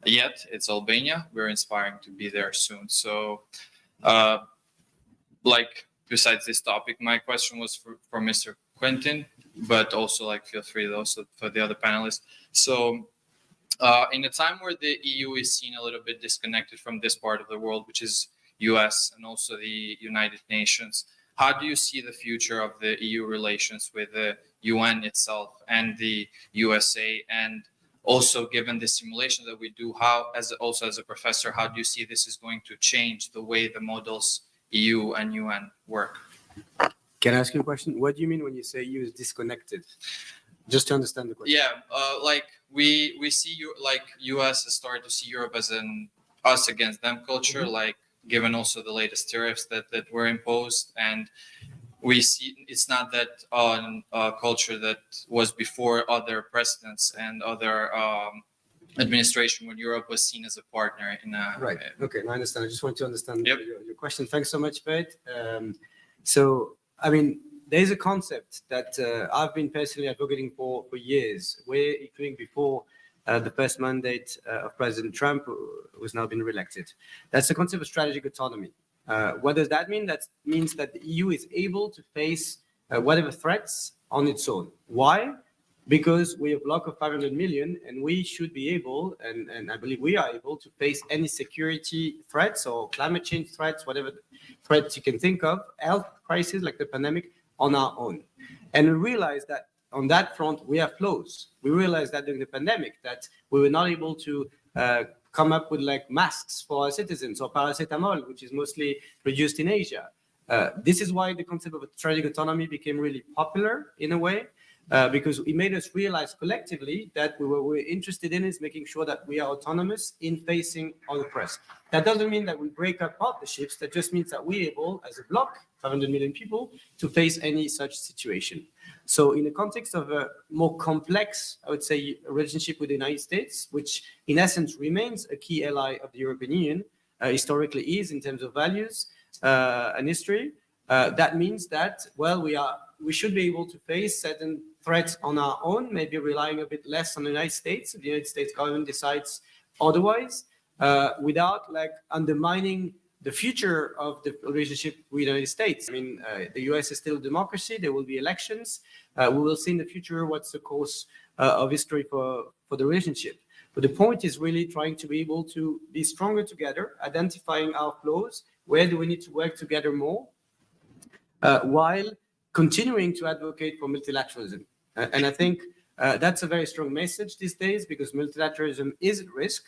yet. It's Albania. We're inspiring to be there soon. So, besides this topic, my question was for Mr. Quentin, but also feel free also for the other panelists. So in a time where the EU is seen a little bit disconnected from this part of the world, which is US and also the United Nations, how do you see the future of the EU relations with the UN itself and the USA? And also, given the simulation that we do, as a professor, how do you see this is going to change the way the models EU and UN work? Can I ask you a question? What do you mean when you say EU is disconnected? Just to understand the question. Yeah, we see US has started to see Europe as an us against them culture, given also the latest tariffs that were imposed, and we see it's not that culture that was before other presidents and other administration when Europe was seen as a partner in a right. Okay, I understand. I just want to understand Yep. your question. Thanks so much, Pete. There's a concept that I've been personally advocating for years, including before the first mandate of President Trump, who's now been reelected. That's the concept of strategic autonomy. What does that mean? That means that the EU is able to face whatever threats on its own. Why? Because we have a bloc of 500 million, and we should be able, and I believe we are able, to face any security threats or climate change threats, whatever threats you can think of, health crisis like the pandemic, on our own. And we realize that on that front, we have flaws. We realized that during the pandemic, that we were not able to come up with masks for our citizens or paracetamol, which is mostly produced in Asia. This is why the concept of strategic autonomy became really popular in a way. Because it made us realize collectively that we're interested in is making sure that we are autonomous in facing other threats. That doesn't mean that we break up partnerships. That just means that we're able, as a bloc, 500 million people, to face any such situation. So in the context of a more complex, I would say, relationship with the United States, which in essence remains a key ally of the European Union, historically is in terms of values and history, that means that, we should be able to face certain threats on our own, maybe relying a bit less on the United States if the United States government decides otherwise, without undermining the future of the relationship with the United States. The US is still a democracy. There will be elections. We will see in the future what's the course of history for the relationship. But the point is really trying to be able to be stronger together, identifying our flaws, where do we need to work together more, while continuing to advocate for multilateralism. And I think that's a very strong message these days, because multilateralism is at risk.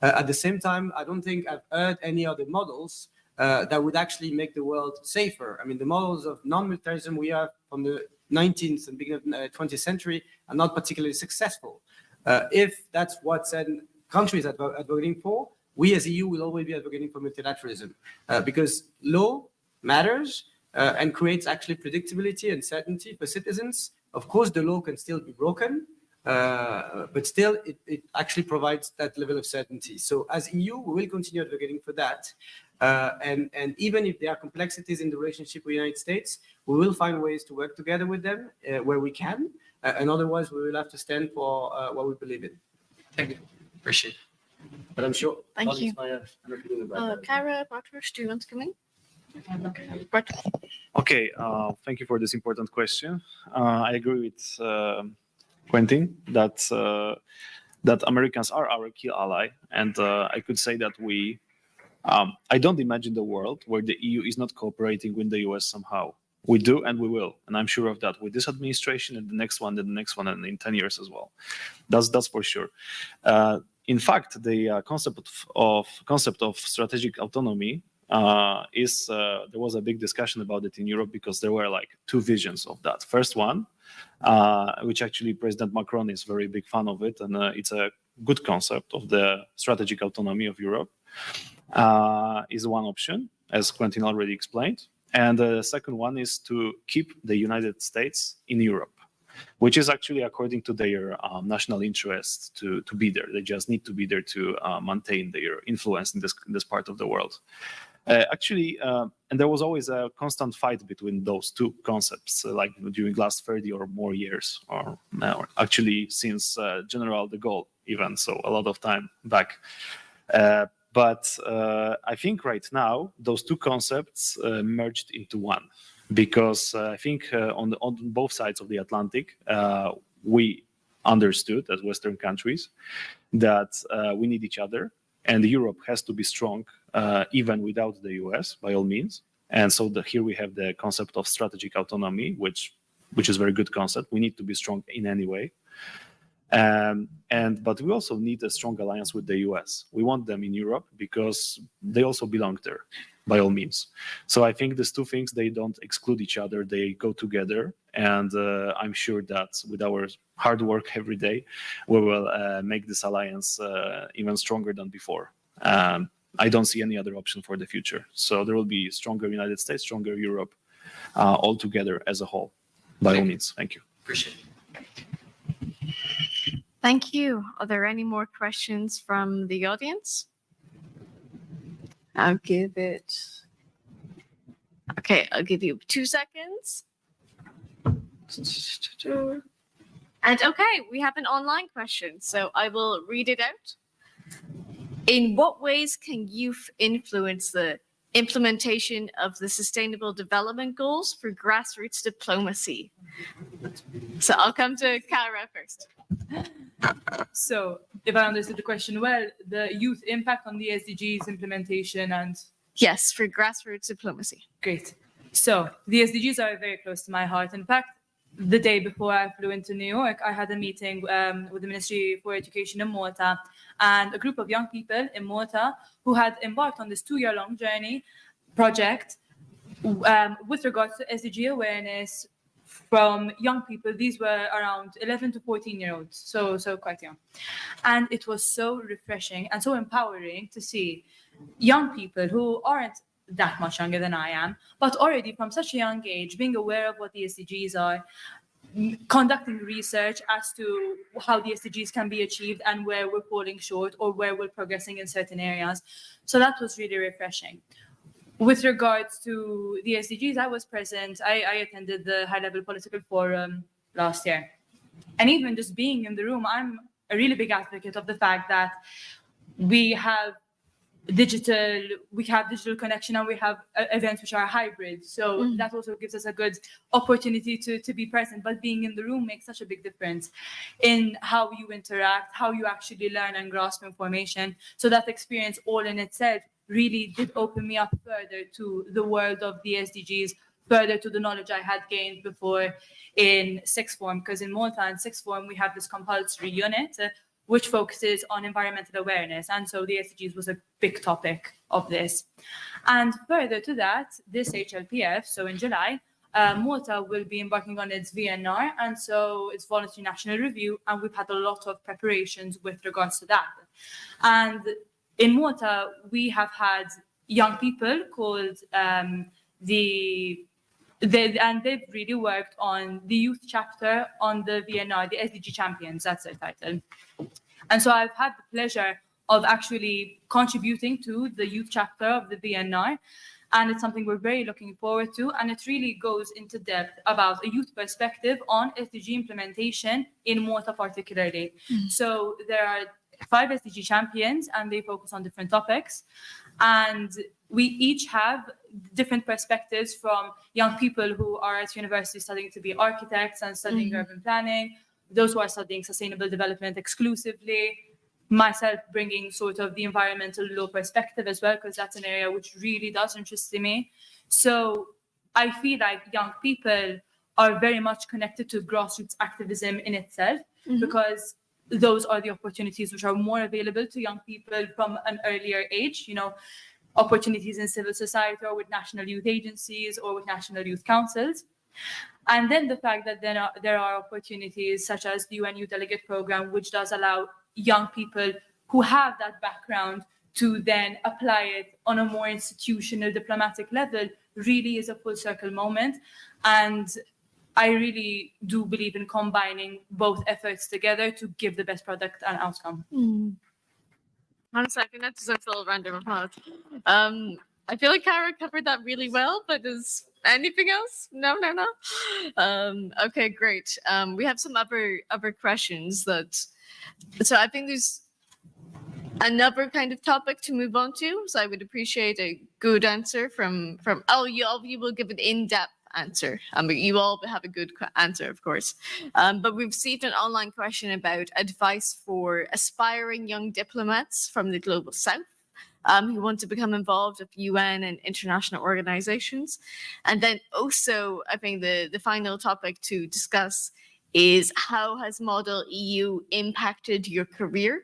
At the same time, I don't think I've heard any other models that would actually make the world safer. I mean, the models of non-militarism we have from the 19th and beginning of the 20th century are not particularly successful. If that's what certain countries are advocating for, we as EU will always be advocating for multilateralism because law matters and creates actually predictability and certainty for citizens. Of course, the law can still be broken, but still it actually provides that level of certainty. So as EU, we will continue advocating for that. And even if there are complexities in the relationship with the United States, we will find ways to work together with them where we can. And otherwise, we will have to stand for what we believe in. Thank you. Appreciate it. But I'm sure. Thank you. Bartosz, Kara, Bartosz, do you want to come in? Okay, thank you for this important question. I agree with Quentin that Americans are our key ally, and I could say that I don't imagine the world where the EU is not cooperating with the US somehow. We do, and we will, and I'm sure of that with this administration and the next one, and the next one, and in 10 years as well. That's for sure. In fact, the concept of strategic autonomy there was a big discussion about it in Europe because there were like two visions of that. First one, which actually President Macron is very big fan of it, and it's a good concept of the strategic autonomy of Europe, is one option, as Quentin already explained. And the second one is to keep the United States in Europe, which is actually according to their national interests to be there. They just need to be there to maintain their influence in this part of the world. And there was always a constant fight between those two concepts, like during last 30 or more years, or actually since General de Gaulle even, so a lot of time back. But I think right now those two concepts merged into one, because I think on both sides of the Atlantic, we understood as Western countries that we need each other, and Europe has to be strong even without the US, by all means. And so here we have the concept of strategic autonomy, which is a very good concept. We need to be strong in any way. But we also need a strong alliance with the US. We want them in Europe because they also belong there, by all means. So I think these two things, they don't exclude each other, they go together. And I'm sure that with our hard work every day, we will make this alliance even stronger than before. I don't see any other option for the future. So there will be stronger United States, stronger Europe, all together as a whole, by all means. Thank you. Appreciate it. Thank you. Are there any more questions from the audience? I'll give you 2 seconds. And okay, we have an online question, so I will read it out. In what ways can youth influence the implementation of the Sustainable Development Goals for grassroots diplomacy? So I'll come to Kara first. So, if I understood the question well, the youth impact on the SDGs implementation and... Yes, for grassroots diplomacy. Great. So, the SDGs are very close to my heart. In fact, the day before I flew into New York, I had a meeting with the Ministry for Education in Malta and a group of young people in Malta who had embarked on this 2-year-long project with regards to SDG awareness from young people. These were around 11 to 14-year-olds, so quite young. And it was so refreshing and so empowering to see young people who aren't that much younger than I am, but already from such a young age being aware of what the SDGs are, conducting research as to how the SDGs can be achieved and where we're falling short or where we're progressing in certain areas. So that was really refreshing. With regards to the SDGs, I was present. I attended the high-level political forum last year. And even just being in the room, I'm a really big advocate of the fact that we have digital connection and we have events which are hybrid. So that also gives us a good opportunity to be present. But being in the room makes such a big difference in how you interact, how you actually learn and grasp information. So that experience all in itself really did open me up further to the world of the SDGs, further to the knowledge I had gained before in sixth form, because in Malta in sixth form we have this compulsory unit which focuses on environmental awareness, and so the SDGs was a big topic of this. And further to that, this HLPF, so in July, Malta will be embarking on its VNR, and so its voluntary national review, and we've had a lot of preparations with regards to that. And in Malta, we have had young people called and they've really worked on the youth chapter on the VNR, the SDG Champions, that's their title. And so I've had the pleasure of actually contributing to the youth chapter of the VNR. And it's something we're very looking forward to. And it really goes into depth about a youth perspective on SDG implementation in Malta particularly. So there are 5 SDG champions and they focus on different topics. And we each have different perspectives from young people who are at university studying to be architects and studying urban planning, those who are studying sustainable development exclusively, myself bringing sort of the environmental law perspective as well, because that's an area which really does interest me. So I feel like young people are very much connected to grassroots activism in itself, because those are the opportunities which are more available to young people from an earlier age, you know, opportunities in civil society or with national youth agencies or with national youth councils. And then the fact that there are opportunities such as the EU Delegate program, which does allow young people who have that background to then apply it on a more institutional diplomatic level, really is a full circle moment. And I really do believe in combining both efforts together to give the best product and outcome. Honestly, I think that deserves a little round of applause. I feel like Kara covered that really well, but is anything else? No. Okay, great. We have some other questions so I think there's another kind of topic to move on to. So I would appreciate a good answer from you will give an in-depth answer. You all have a good answer, of course. But we've received an online question about advice for aspiring young diplomats from the Global South who want to become involved with UN and international organizations. And then also, I think the final topic to discuss is how has Model EU impacted your career?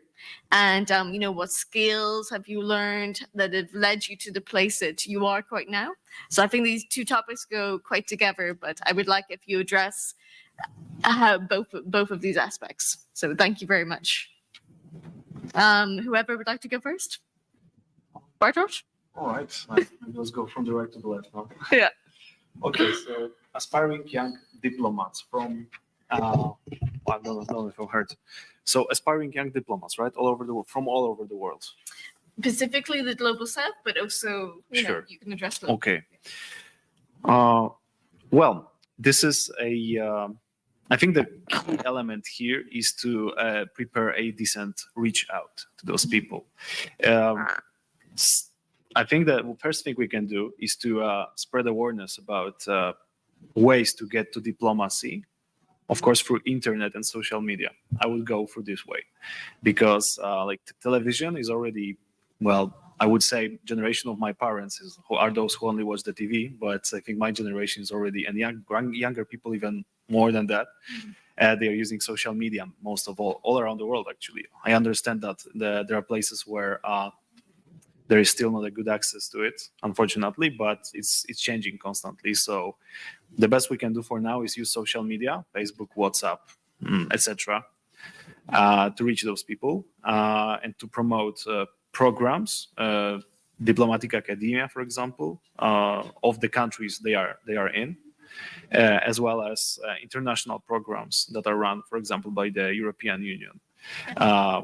And, what skills have you learned that have led you to the place that you are quite now? So I think these two topics go quite together, but I would like if you address both of these aspects. So thank you very much. Whoever would like to go first? Bartosz? All right, let's go from the right to the left now. Yeah. Okay, so aspiring young diplomats from, I don't know if I've heard. So aspiring young diplomats, right, all over the world, from all over the world. Specifically the Global South, but also, Sure. You can address them. Okay. Well, this is I think the key element here is to prepare a decent reach out to those people. I think that the first thing we can do is to spread awareness about ways to get to diplomacy, of course, through internet and social media. I would go through this way because television is already, well, I would say generation of my parents are those who only watch the TV, but I think my generation is already, and younger people even more than that, they are using social media most of all around the world, actually. I understand that there are places where there is still not a good access to it, unfortunately, but it's changing constantly. So the best we can do for now is use social media, Facebook, WhatsApp, etc., to reach those people and to promote programs, diplomatic academia, for example, of the countries they are in, as well as international programs that are run, for example, by the European Union,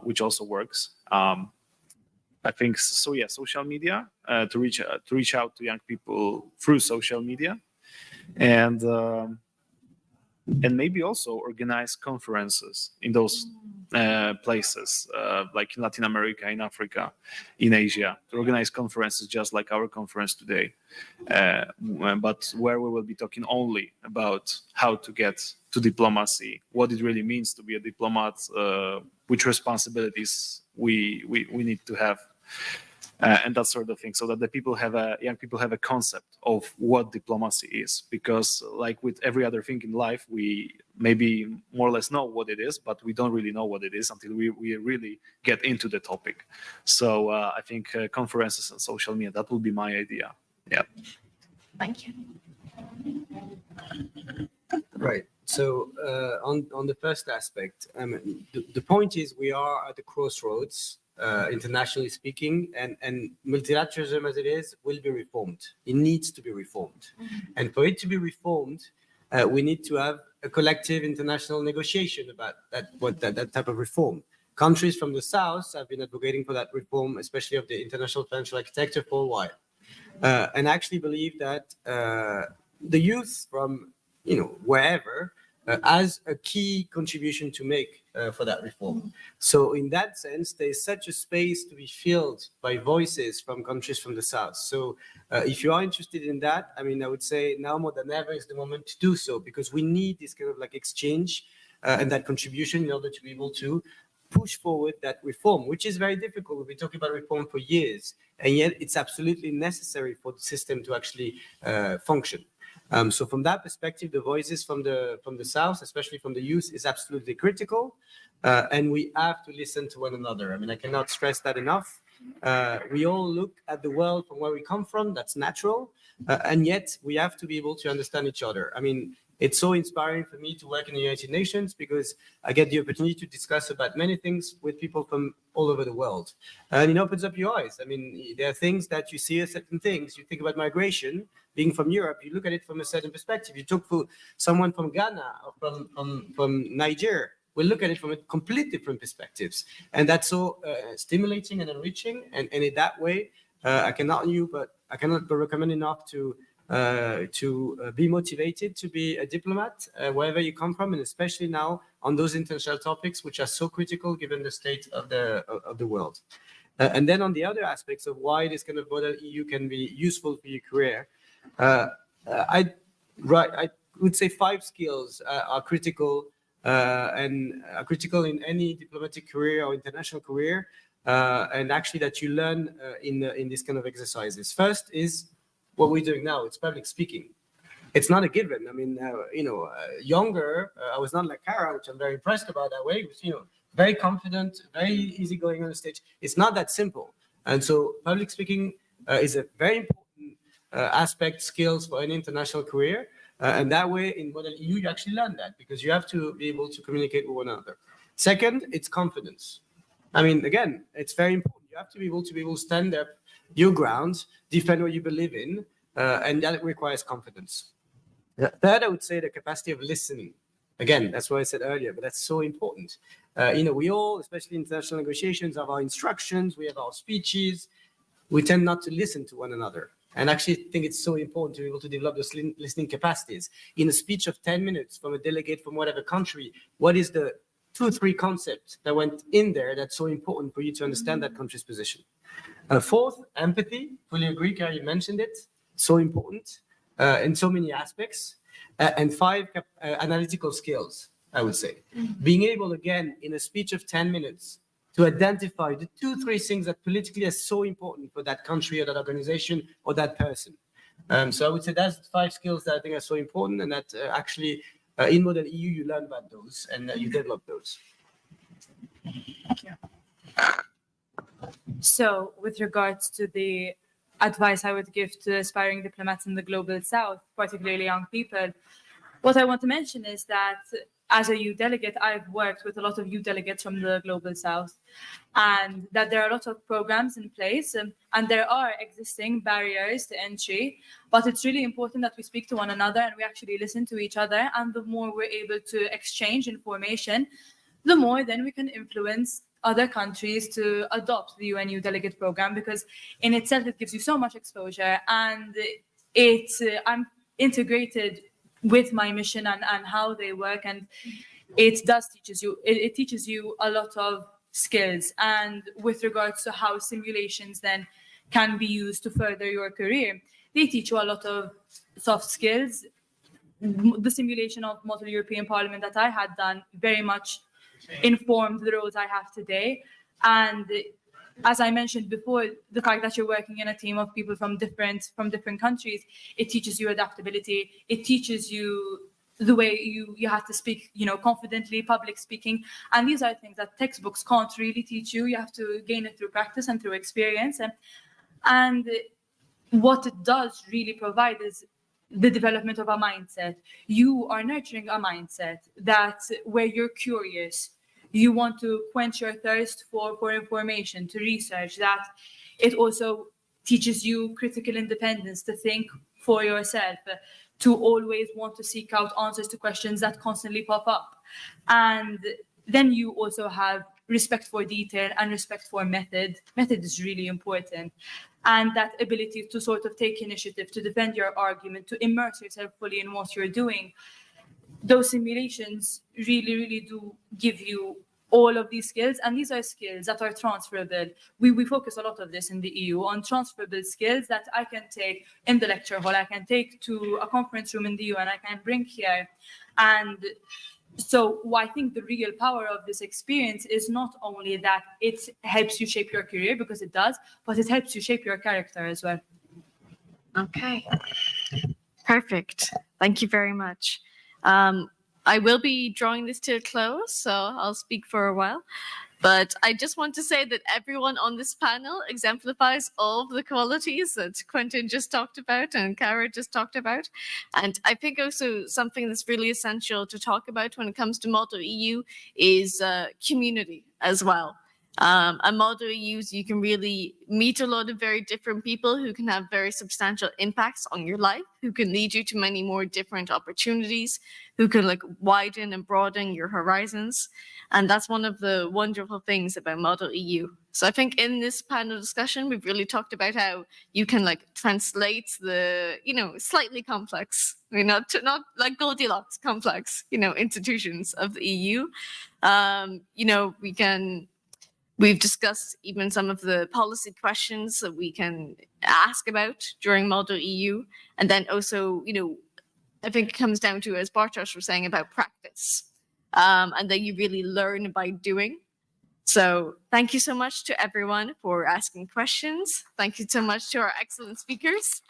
which also works. I think so. Yeah, social media to reach out to young people through social media, and maybe also organize conferences in those places, like in Latin America, in Africa, in Asia, to organize conferences just like our conference today, but where we will be talking only about how to get to diplomacy, what it really means to be a diplomat, which responsibilities we need to have. and that sort of thing, so that the young people have a concept of what diplomacy is. Because like with every other thing in life, we maybe more or less know what it is, but we don't really know what it is until we really get into the topic. So I think conferences and social media, that would be my idea. Yeah. Thank you. Right. So on the first aspect, the point is we are at the crossroads, internationally speaking, and multilateralism as it is will be reformed. It needs to be reformed. And for it to be reformed, we need to have a collective international negotiation about that type of reform. Countries from the South have been advocating for that reform, especially of the international financial architecture, for a while. And I actually believe that the youth from wherever has a key contribution to make for that reform. So in that sense, there's such a space to be filled by voices from countries from the South. So if you are interested in that, I mean, I would say now more than ever is the moment to do so, because we need this kind of like exchange and that contribution in order to be able to push forward that reform, which is very difficult. We've been talking about reform for years, and yet it's absolutely necessary for the system to actually function. So from that perspective, the voices from the South, especially from the youth, is absolutely critical, and we have to listen to one another. I mean, I cannot stress that enough. We all look at the world from where we come from. That's natural, and yet we have to be able to understand each other. I mean, it's so inspiring for me to work in the United Nations because I get the opportunity to discuss about many things with people from all over the world. And it opens up your eyes. I mean, there are things that you see as certain things. You think about migration, being from Europe, you look at it from a certain perspective. You talk to someone from Ghana or from Niger, we'll look at it from a completely different perspectives. And that's so stimulating and enriching. And in that way, I cannot but recommend enough to be motivated to be a diplomat wherever you come from, and especially now on those international topics which are so critical given the state of the world. And then on the other aspects of why this kind of model EU can be useful for your career, I would say 5 skills are critical and are critical in any diplomatic career or international career, and actually that you learn in this kind of exercises. First is what we're doing now. It's public speaking. It's not a given. I mean, younger, I was not like Kara, which I'm very impressed about that way. It was, very confident, very easygoing on the stage. It's not that simple. And so public speaking is a very important aspect, skills for an international career. And that way in Model EU, you actually learn that because you have to be able to communicate with one another. Second, it's confidence. I mean, again, it's very important. You have to be able to stand up your ground, defend what you believe in, and that requires confidence. Third, I would say the capacity of listening. Again, that's what I said earlier, but that's so important. We all, especially international negotiations, have our instructions, we have our speeches. We tend not to listen to one another. And actually think it's so important to be able to develop those listening capacities. In a speech of 10 minutes from a delegate from whatever country, what is the 2 or 3 concepts that went in there that's so important for you to understand that country's position? Fourth, empathy. Fully agree, Kara, you mentioned it. So important in so many aspects. And 5, analytical skills, I would say. Being able, again, in a speech of 10 minutes, to identify the 2 or 3 things that politically are so important for that country or that organization or that person. So I would say that's 5 skills that I think are so important, and that actually in Model EU, you learn about those and you develop those. Thank you. So with regards to the advice I would give to aspiring diplomats in the global south, particularly young people, what I want to mention is that as a EU delegate, I've worked with a lot of EU delegates from the global south, and that there are a lot of programs in place and there are existing barriers to entry, but it's really important that we speak to one another and we actually listen to each other. And the more we're able to exchange information, the more then we can influence other countries to adopt the UN EU delegate program, because in itself it gives you so much exposure, and I'm integrated with my mission and how they work, and it teaches you a lot of skills. And with regards to how simulations then can be used to further your career, they teach you a lot of soft skills. The simulation of Model European Parliament that I had done very much informed the roles I have today, and as I mentioned before, the fact that you're working in a team of people from different countries, it teaches you adaptability. It teaches you the way you have to speak, confidently, public speaking. And these are things that textbooks can't really teach you. You have to gain it through practice and through experience. And what it does really provide is the development of a mindset. You are nurturing a mindset where you're curious. You want to quench your thirst for information, to research. That it also teaches you critical independence, to think for yourself, to always want to seek out answers to questions that constantly pop up. And then you also have respect for detail and respect for method. Method is really important. And that ability to sort of take initiative, to defend your argument, to immerse yourself fully in what you're doing. Those simulations really, really do give you all of these skills, and these are skills that are transferable. We focus a lot of this in the EU on transferable skills that I can take in the lecture hall, I can take to a conference room in the EU, and I can bring here. And so I think the real power of this experience is not only that it helps you shape your career, because it does, but it helps you shape your character as well. Okay. Perfect. Thank you very much. I will be drawing this to a close, so I'll speak for a while. But I just want to say that everyone on this panel exemplifies all of the qualities that Quentin just talked about and Cara just talked about. And I think also something that's really essential to talk about when it comes to Model EU is community as well. A Model EU, you can really meet a lot of very different people who can have very substantial impacts on your life, who can lead you to many more different opportunities, who can widen and broaden your horizons. And that's one of the wonderful things about Model EU. So I think in this panel discussion, we've really talked about how you can translate the, slightly complex, not like Goldilocks complex, institutions of the EU. We've discussed even some of the policy questions that we can ask about during Model EU. And then also, I think it comes down to, as Bartosz was saying, about practice. And that you really learn by doing. So thank you so much to everyone for asking questions. Thank you so much to our excellent speakers.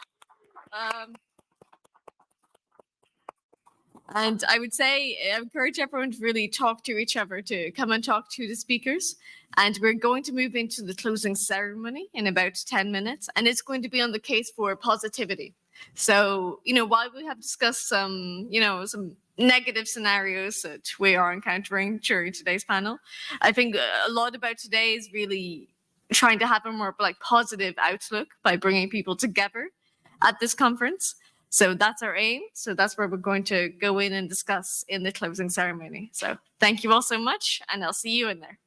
And I would say, I encourage everyone to really talk to each other, to come and talk to the speakers. And we're going to move into the closing ceremony in about 10 minutes. And it's going to be on the case for positivity. So, while we have discussed some negative scenarios that we are encountering during today's panel, I think a lot about today is really trying to have a more positive outlook by bringing people together at this conference. So that's our aim. So that's where we're going to go in and discuss in the closing ceremony. So thank you all so much, and I'll see you in there.